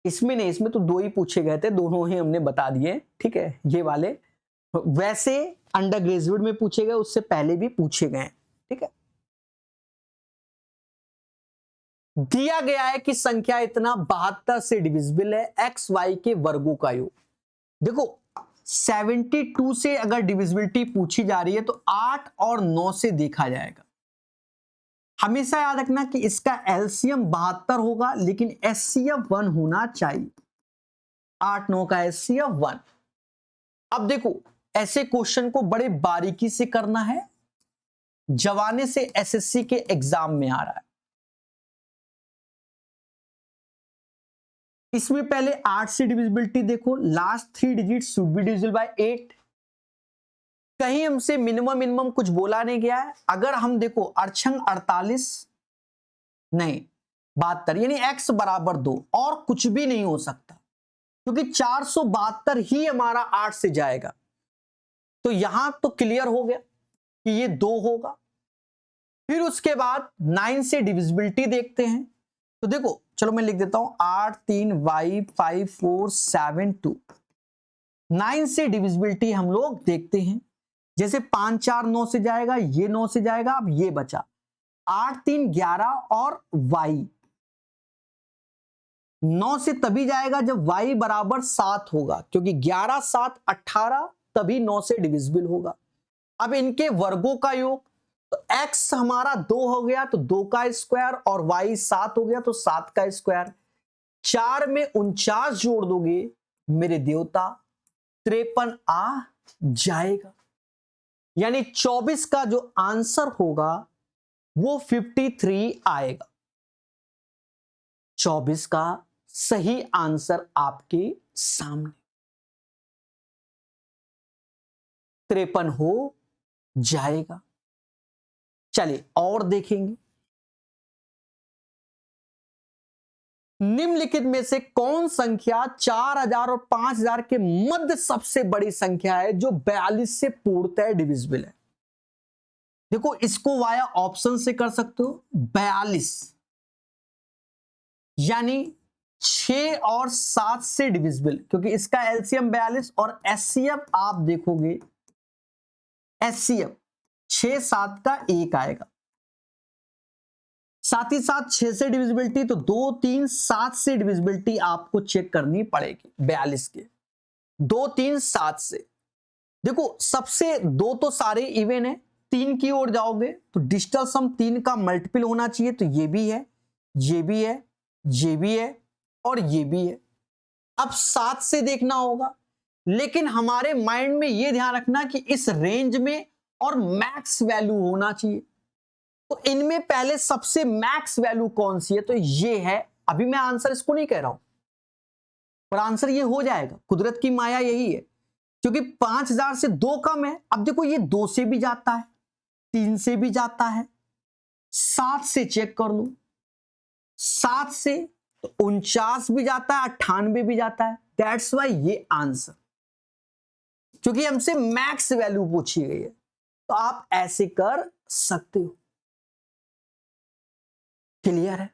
इसमें नहीं, इसमें तो 2 ही पूछे गए थे, दोनों ही हमने बता दिए। ठीक है, ये वाले वैसे अंडर ग्रेजुएट में पूछे गए, उससे पहले भी पूछे गए। ठीक है, दिया गया है कि संख्या इतना 72 से डिविजिबल है, एक्स वाई के वर्गों का योग। देखो 72 से अगर डिविजिबिलिटी पूछी जा रही है तो 8 और 9 से देखा जाएगा। हमेशा याद रखना कि इसका एलसीएम 72 होगा, लेकिन एचसीएफ 1 होना चाहिए। 8 9 का एचसीएफ 1। अब देखो ऐसे क्वेश्चन को बड़े बारीकी से करना है, जवाने से एसएससी के एग्जाम में आ रहा है। इसमें पहले 8 से डिविजिबिलिटी देखो, last 3 digit should be divisible bye 8। कहीं हमसे मिनिमम कुछ बोला नहीं गया है। अगर हम देखो अड़छंग 48 नहीं 72, यानी x बराबर 2, और कुछ भी नहीं हो सकता, क्योंकि 472 ही हमारा 8 से जाएगा। तो यहां तो क्लियर हो गया कि ये 2 होगा। फिर उसके बाद 9 से डिविजिबिलिटी देखते हैं। तो देखो चलो मैं लिख देता हूं 8 3 y 5 4 7 2। 9 से डिविजिबिलिटी हम लोग देखते हैं, जैसे 5 4 9 से जाएगा, ये 9 से जाएगा, अब ये बचा 8 3 11 और y 9 से तभी जाएगा जब y बराबर 7 होगा, क्योंकि 11 7 18 तभी 9 से डिविजिबल होगा। अब इनके वर्गों का योग, तो x हमारा 2 हो गया तो 2 का स्क्वायर, और y 7 हो गया तो 7 का स्क्वायर। 4 में 49 जोड़ दोगे मेरे देवता, 53 आ जाएगा। यानी 24 का जो आंसर होगा वो 53 आएगा। 24 का सही आंसर आपके सामने 53 हो जाएगा। चलिए और देखेंगे, निम्नलिखित में से कौन संख्या 4000 और 5000 के मध्य सबसे बड़ी संख्या है जो 42 से पूर्णतः डिविजिबल है। देखो इसको वाया ऑप्शन से कर सकते हो। 42 यानी 6 और 7 से डिविजिबल, क्योंकि इसका एलसीएम 42 और एचसीएफ आप देखोगे, एचसीएफ 6 7 का 1 आएगा। साथ ही साथ 6 से डिविजिबिलिटी, तो 2 3 7 से डिविजिबिलिटी आपको चेक करनी पड़ेगी 42 के। 2 3 7 से देखो सबसे 2 तो सारे इवन है, 3 की ओर जाओगे तो डिजिटल सम 3 का मल्टीपल होना चाहिए, तो ये भी है, ये भी है, ये भी है और ये भी है। अब 7 से देखना होगा, लेकिन हमारे माइंड में ये ध्यान रखना कि इस रेंज में और मैक्स वैल्यू होना चाहिए। तो इनमें पहले सबसे मैक्स वैल्यू कौन सी है, तो ये है। अभी मैं आंसर इसको नहीं कह रहा हूं, पर आंसर ये हो जाएगा। कुदरत की माया यही है, क्योंकि 5000 से 2 कम है। अब देखो ये 2 से भी जाता है, 3 से भी जाता है, 7 से चेक कर लो, 7 से तो 49 भी जाता है, 98 भी जाता है। दैट्स वाई ये आंसर, क्योंकि हमसे मैक्स वैल्यू पूछी गई है। तो आप ऐसे कर सकते हो। क्लियर है?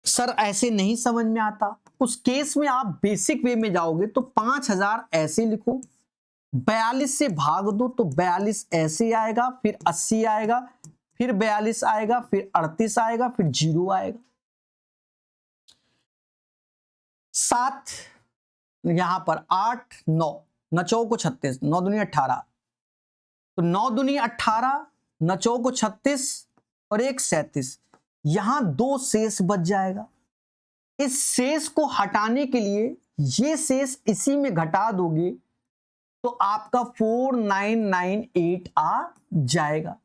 सर ऐसे नहीं समझ में आता, उस केस में आप बेसिक वे में जाओगे तो 5000 ऐसे लिखो, 42 से भाग दो तो 42 ऐसे आएगा, फिर 80 आएगा, फिर 42 आएगा, फिर 38 आएगा, फिर 0 आएगा। 7 यहां पर 8 9 9 को 36, 9 दूनी 18, तो 9 दूनी 18, 9 को 36 और 1 37। यहां 2 शेष बच जाएगा। इस शेष को हटाने के लिए ये शेष इसी में घटा दोगे तो आपका 4998 आ जाएगा।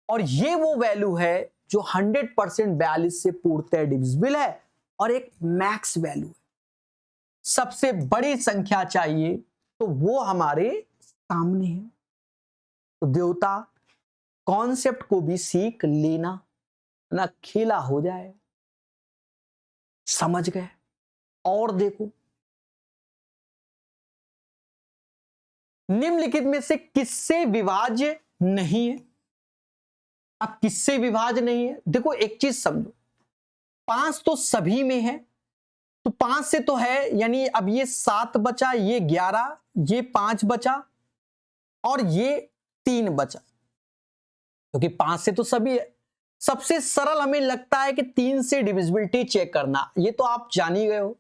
और ये वो वैल्यू है जो 100% 42 से पूर्णतः डिविजिबल है और एक मैक्स वैल्यू है। सबसे बड़ी संख्या चाहिए तो वो हमारे सामने है। तो देवता कॉन्सेप्ट को भी सीख लेना, ना खेला हो जाए। समझ गए? और देखो, निम्नलिखित में से किससे विभाज्य नहीं है? अब किससे विभाज्य नहीं है? देखो एक चीज समझो, 5 तो सभी में है, तो 5 से तो है, यानी अब ये 7 बचा, ये 11, ये 5 बचा और ये 3 बचा, क्योंकि 5 से तो सभी है। सबसे सरल हमें लगता है कि 3 से डिविजिबिलिटी चेक करना, ये तो आप जान ही गए हो।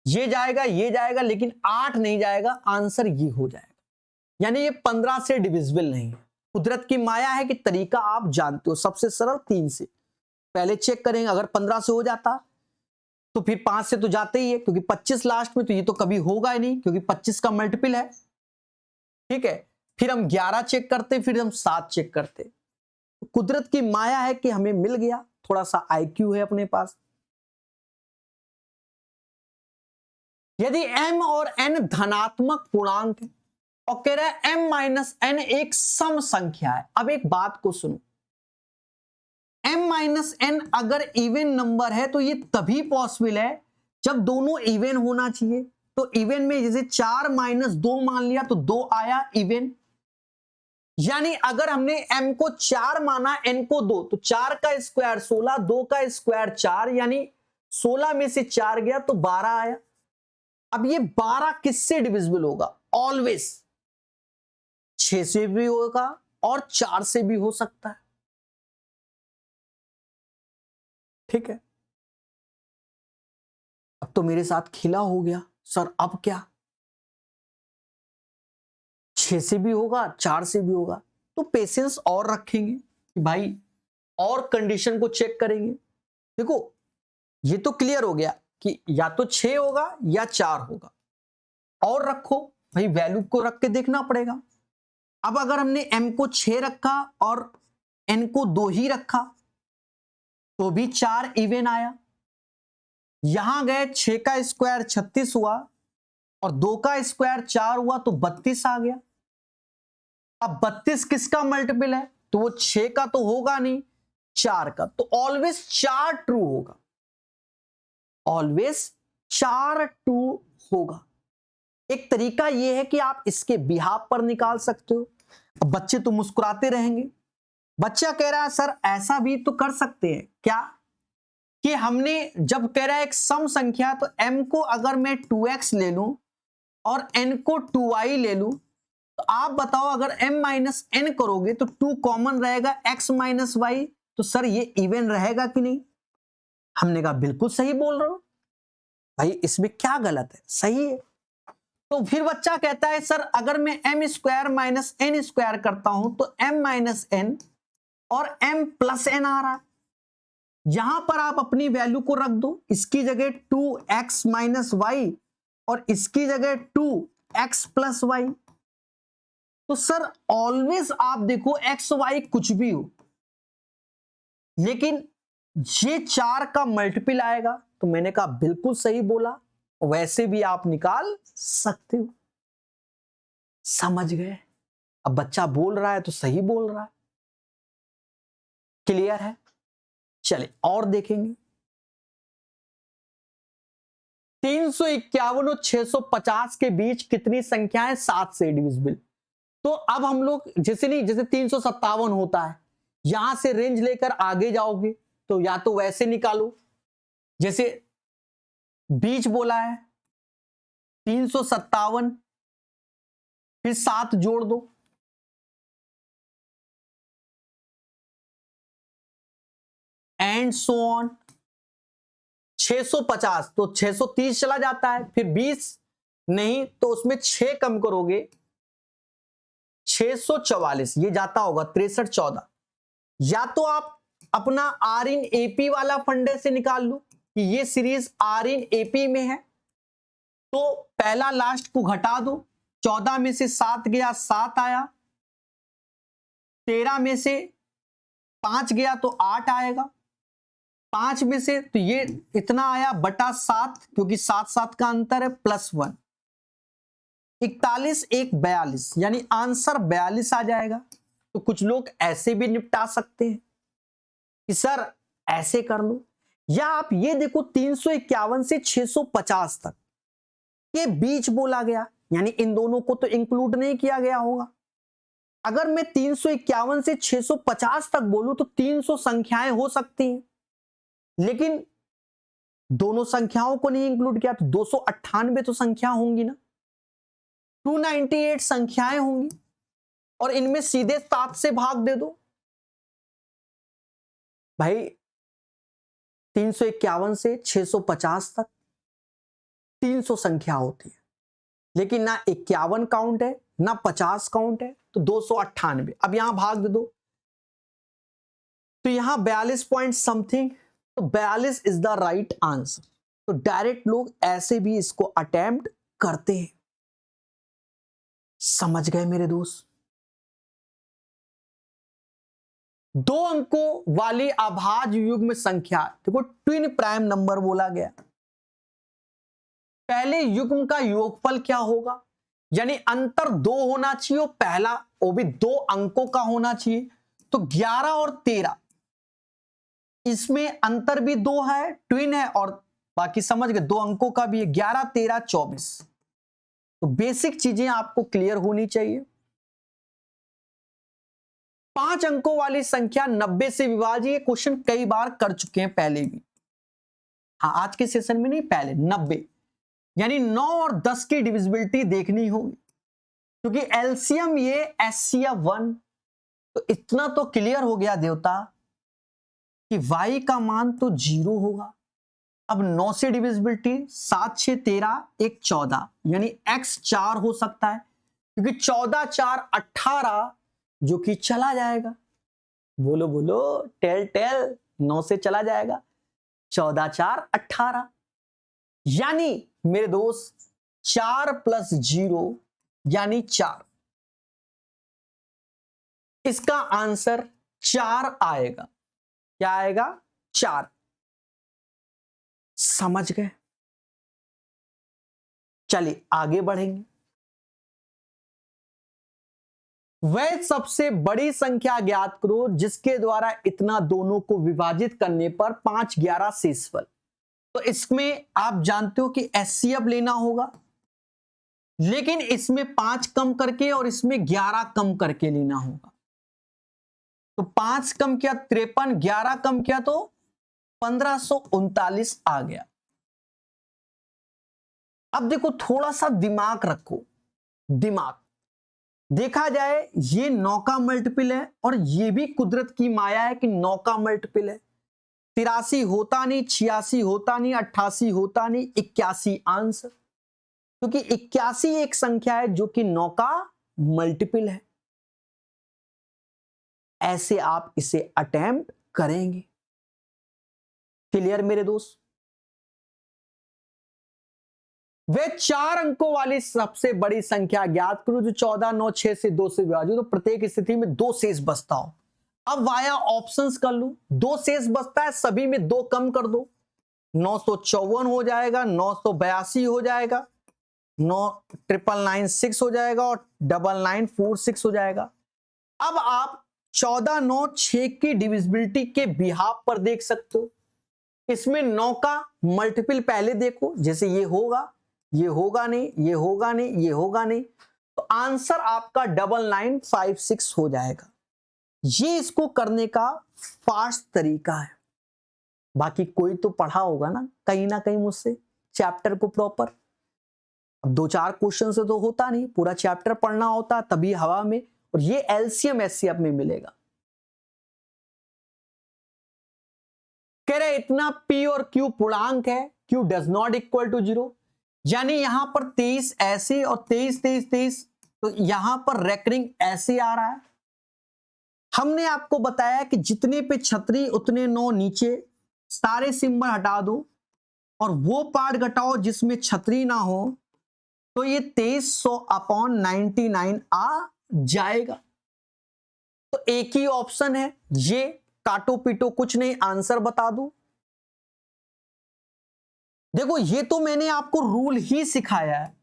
ये जाएगा, लेकिन 8 नहीं जाएगा, आंसर ये हो जाएगा। यानी ये 15 से डिविजिबल नहीं है। कुदरत की माया है कि तरीका आप जानते हो, सबसे सरल 3 से पहले चेक करेंगे। अगर 15 से हो जाता तो फिर 5 से तो जाते ही है, क्योंकि 25 लास्ट में, तो ये तो कभी होगा ही नहीं, क्योंकि 25 का मल्टीपल है। ठीक है, फिर हम 11 चेक करते, फिर हम 7 चेक करते। कुदरत की माया है कि हमें मिल गया, थोड़ा सा आईक्यू है अपने पास। यदि m और n धनात्मक पूर्णांक है और कह रहा है m माइनस n एक सम संख्या है। अब एक बात को सुनो, m माइनस n अगर इवन नंबर है तो ये तभी पॉसिबल है जब दोनों इवन होना चाहिए। तो इवन में जैसे 4 माइनस 2 मान लिया तो 2 आया इवन। यानी अगर हमने m को 4 माना, n को 2, तो 4 का स्क्वायर 16, 2 का स्क्वायर 4, यानी 16 में से 4 गया तो 12 आया। अब ये 12 किससे डिविजिबल होगा? ऑलवेज 6 से भी होगा और 4 से भी हो सकता है। ठीक है, अब तो मेरे साथ खिला हो गया सर, अब क्या? 6 से भी होगा, 4 से भी होगा, तो पेशेंस और रखेंगे कि भाई और कंडीशन को चेक करेंगे। देखो ये तो क्लियर हो गया कि या तो 6 होगा या 4 होगा, और रखो भाई, वैल्यू को रख के देखना पड़ेगा। अब अगर हमने m को 6 रखा और n को 2 ही रखा तो भी 4 इवन आया। यहां गए 6 का स्क्वायर 36 हुआ और 2 का स्क्वायर 4 हुआ तो 32 आ गया। अब 32 किसका मल्टीपल है? तो वो 6 का तो होगा नहीं, 4 का। तो ऑलवेज 4 ट्रू होगा, ऑलवेज 4 ट्रू होगा। एक तरीका यह है कि आप इसके बिहाफ पर निकाल सकते हो। अब बच्चे तो मुस्कुराते रहेंगे। बच्चा कह रहा है सर ऐसा भी तो कर सकते हैं क्या, कि हमने जब कह रहा है एक सम संख्या, तो m को अगर मैं 2x ले लूं और n को 2y ले लूं, तो आप बताओ अगर m माइनस n करोगे तो 2 कॉमन रहेगा, x माइनस वाई, तो सर ये इवन रहेगा कि नहीं? हमने कहा बिल्कुल सही बोल रहे हो भाई, इसमें क्या गलत है? सही है। तो फिर बच्चा कहता है सर अगर मैं m square minus n square करता हूं तो m माइनस n और m प्लस n आ रहा है। यहां पर आप अपनी वैल्यू को रख दो, इसकी जगह 2x माइनस वाई और इसकी जगह 2x प्लस वाई। तो सर ऑलवेज आप देखो x y कुछ भी हो, लेकिन ये 4 का मल्टीपल आएगा। तो मैंने कहा बिल्कुल सही बोला, वैसे भी आप निकाल सकते हो। समझ गए? अब बच्चा बोल रहा है तो सही बोल रहा है। क्लियर है? चले और देखेंगे। 351 और 650 के बीच कितनी संख्याएं 7 से डिविजिबल? तो अब हम लोग जैसे नहीं, जैसे 357 होता है, यहां से रेंज लेकर आगे जाओगे तो या तो वैसे निकालो, जैसे बीच बोला है 357, फिर 7 जोड़ दो, एंड सो ऑन। 650 तो 630 चला जाता है, फिर 20 नहीं तो उसमें 6 कम करोगे, 644 ये जाता होगा, 63 14। या तो आप अपना आर इन एपी वाला फंडे से निकाल लो कि ये सीरीज आर इन एपी में है, तो पहला लास्ट को घटा दो, 14 में से 7 गया 7 आया, 13 में से 5 गया तो 8 आएगा, 5 में से तो ये इतना आया बटा 7, क्योंकि 7 7 का अंतर है, +1, 41 1 42, यानी आंसर 42 आ जाएगा। तो कुछ लोग ऐसे भी निपटा सकते हैं कि सर ऐसे कर लो, या आप ये देखो 351 से 650 तक ये बीच बोला गया, यानी इन दोनों को तो इंक्लूड नहीं किया गया होगा। अगर मैं 351 से 650 तक बोलूं तो 300 संख्याएं हो सकती हैं, लेकिन दोनों संख्याओं को नहीं इंक्लूड किया तो 298 तो संख्या होंगी ना, 298 संख्याएं होंगी, और इनमें सीधे 7 से भाग दे दो भाई। 351 से 650 तक 300 संख्या होती है, लेकिन ना 51 काउंट है ना 50 काउंट है, तो 298। अब यहां भाग दे दो तो यहां 42 पॉइंट समथिंग, तो 42 इज द राइट आंसर। तो डायरेक्ट लोग ऐसे भी इसको अटेम्प्ट करते हैं। समझ गए मेरे दोस्त? 2 अंकों वाली अभाज्य युग्म संख्या, देखो ट्विन प्राइम नंबर बोला गया। पहले युग्म का योगफल क्या होगा, यानी अंतर 2 होना चाहिए, पहला वो भी 2 अंकों का होना चाहिए। तो 11 और 13, इसमें अंतर भी 2 है, ट्विन है, और बाकी समझ गए 2 अंकों का भी है, 11 13 24। तो बेसिक चीजें आपको क्लियर होनी चाहिए। 5 अंकों वाली संख्या 90 से विभाज्य, ये क्वेश्चन कई बार कर चुके हैं पहले भी, हाँ आज के सेशन में नहीं, पहले 90, यानी 9 और 10 की डिविजिबिलिटी देखनी होगी, क्योंकि एलसीएम ये एचसीएफ 1। तो इतना तो क्लियर हो गया देवता कि y का मान तो 0 होगा। अब 9 से डिविजिबिलिटी 7 6 13 1 14, यानी x 4 हो सकता है, क्योंकि 14 4 18, जो कि चला जाएगा। बोलो बोलो, टेल टेल, 9 से चला जाएगा, 14 4 18, यानी मेरे दोस्त 4 + 0 यानी 4। इसका आंसर 4 आएगा। क्या आएगा? 4। समझ गए? चलिए आगे बढ़ेंगे। वह सबसे बड़ी संख्या ज्ञात करो जिसके द्वारा इतना दोनों को विभाजित करने पर 5 11 शेषफल। तो इसमें आप जानते हो कि एचसीएफ लेना होगा, लेकिन इसमें 5 कम करके और इसमें 11 कम करके लेना होगा। तो 5 कम किया 53, 11 कम किया तो 1539 आ गया। अब देखो थोड़ा सा दिमाग रखो, दिमाग देखा जाए ये 9 का मल्टीपल है, और ये भी कुदरत की माया है कि 9 का मल्टीपल है। 83 होता नहीं, 86 होता नहीं, 88 होता नहीं, 81 आंसर, क्योंकि 81 एक संख्या है जो कि 9 का मल्टीपल है। ऐसे आप इसे अटेम्प्ट करेंगे। क्लियर मेरे दोस्त? वे 4 अंकों वाली सबसे बड़ी संख्या ज्ञात करो जो 14 9 6 से 2 से विभाजित, तो प्रत्येक स्थिति में 2 शेष बचता हो। अब वाया ऑप्शंस कर लो, 2 शेष बचता है, सभी में 2 कम कर दो, 954 हो जाएगा, 982 हो जाएगा, 99996 हो जाएगा, और 9946 हो जाएगा। अब आप 14 9 6 की डिविजिबिलिटी के बिहाफ पर देख सकते हो। इसमें 9 का मल्टीपल पहले देखो, जैसे ये होगा, ये होगा नहीं, ये होगा नहीं, ये होगा नहीं, तो आंसर आपका 9956 हो जाएगा। ये इसको करने का फास्ट तरीका है। बाकी कोई तो पढ़ा होगा ना कहीं मुझसे चैप्टर को प्रॉपर। अब 2-4 क्वेश्चन से तो होता नहीं, पूरा चैप्टर पढ़ना होता तभी हवा में, और ये एलसीएम एचसीएफ में मिलेगा। कह रहे इतना P और Q पूर्णांक है, Q does not equal to 0, यानी यहां पर 23 ऐसे और 23 23 23, तो यहां पर रेकरिंग ऐसे आ रहा है। हमने आपको बताया कि जितने पे छतरी उतने 9 नीचे, सारे सिंबल हटा दो और वो पार्ट घटाओ जिसमें छतरी ना हो, तो ये 2300/99 आ जाएगा। तो एक ही ऑप्शन है, ये काटो पीटो कुछ नहीं, आंसर बता दो। देखो ये तो मैंने आपको रूल ही सिखाया है,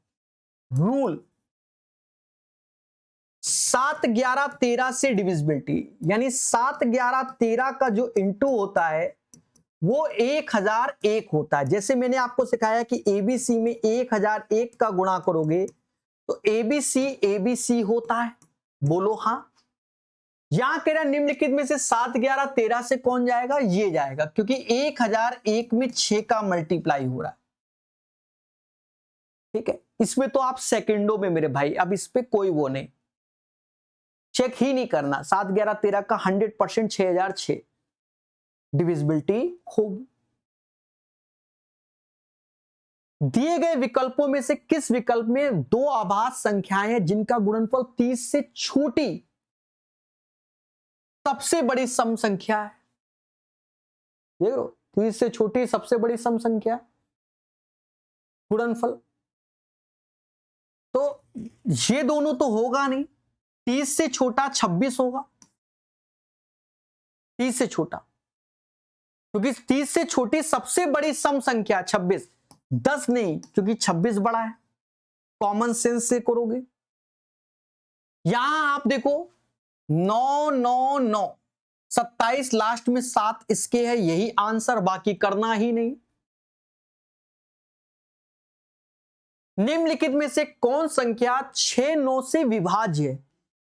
रूल 7 11 13 से डिविजिबिलिटी, यानी 7 11 13 का जो इंटू होता है वो 1001 होता है। जैसे मैंने आपको सिखाया कि एबीसी में 1001 का गुणा करोगे तो एबीसी एबीसी होता है, बोलो हाँ। यहां कह रहा निम्नलिखित में से 7 11 13 से कौन जाएगा, ये जाएगा, क्योंकि 1001 में 6 का मल्टीप्लाई हो रहा है। ठीक है, इसमें तो आप सेकंडों में मेरे भाई, अब इस पे कोई वो नहीं, चेक ही नहीं करना। 7 11 13 का 100% 6006 डिविजिबिलिटी होगी। दिए गए विकल्पों में से किस विकल्प में दो आभास संख्याएं हैं जिनका गुणनफल 30 से छोटी सबसे बड़ी सम संख्या है? देख लो, 30 से छोटी सबसे बड़ी सम संख्या गुणनफल, तो ये दोनों तो होगा नहीं। 30 से छोटा 26 होगा, 30 से छोटा, क्योंकि 30 से छोटी सबसे बड़ी सम संख्या 26, 10 नहीं, क्योंकि 26 बड़ा है। कॉमन सेंस से करोगे। यहां आप देखो 9 9 9 27 लास्ट में 7 इसके है, यही आंसर, बाकी करना ही नहीं। निम्नलिखित में से कौन संख्या 6 9 से विभाज्य है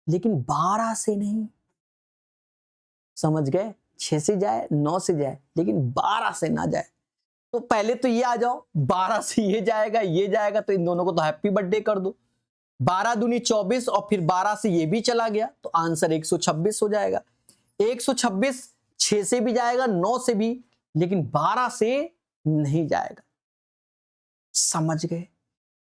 लेकिन 12 से नहीं? समझ गए, 6 से जाए 9 से जाए लेकिन 12 से ना जाए। तो पहले तो ये आ जाओ, 12 से ये जाएगा तो इन दोनों को तो हैप्पी बर्थडे कर दो। 12 दूनी 24 और फिर 12 से ये भी चला गया तो आंसर 126 हो जाएगा। 126 6 से भी जाएगा 9 से भी, लेकिन 12 से नहीं जाएगा। समझ गए?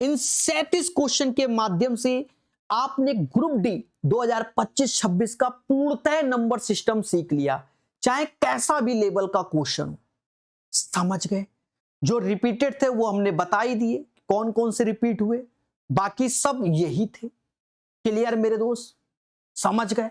इन 37 क्वेश्चन के माध्यम से आपने ग्रुप डी 2025-26 का पूर्णतः नंबर सिस्टम सीख लिया, चाहे कैसा भी लेवल का क्वेश्चन हो। समझ गए? जो रिपीटेड थे वो हमने बता ही दिए, कौन कौन से रिपीट हुए, बाकी सब यही थे। क्लियर मेरे दोस्त? समझ गए?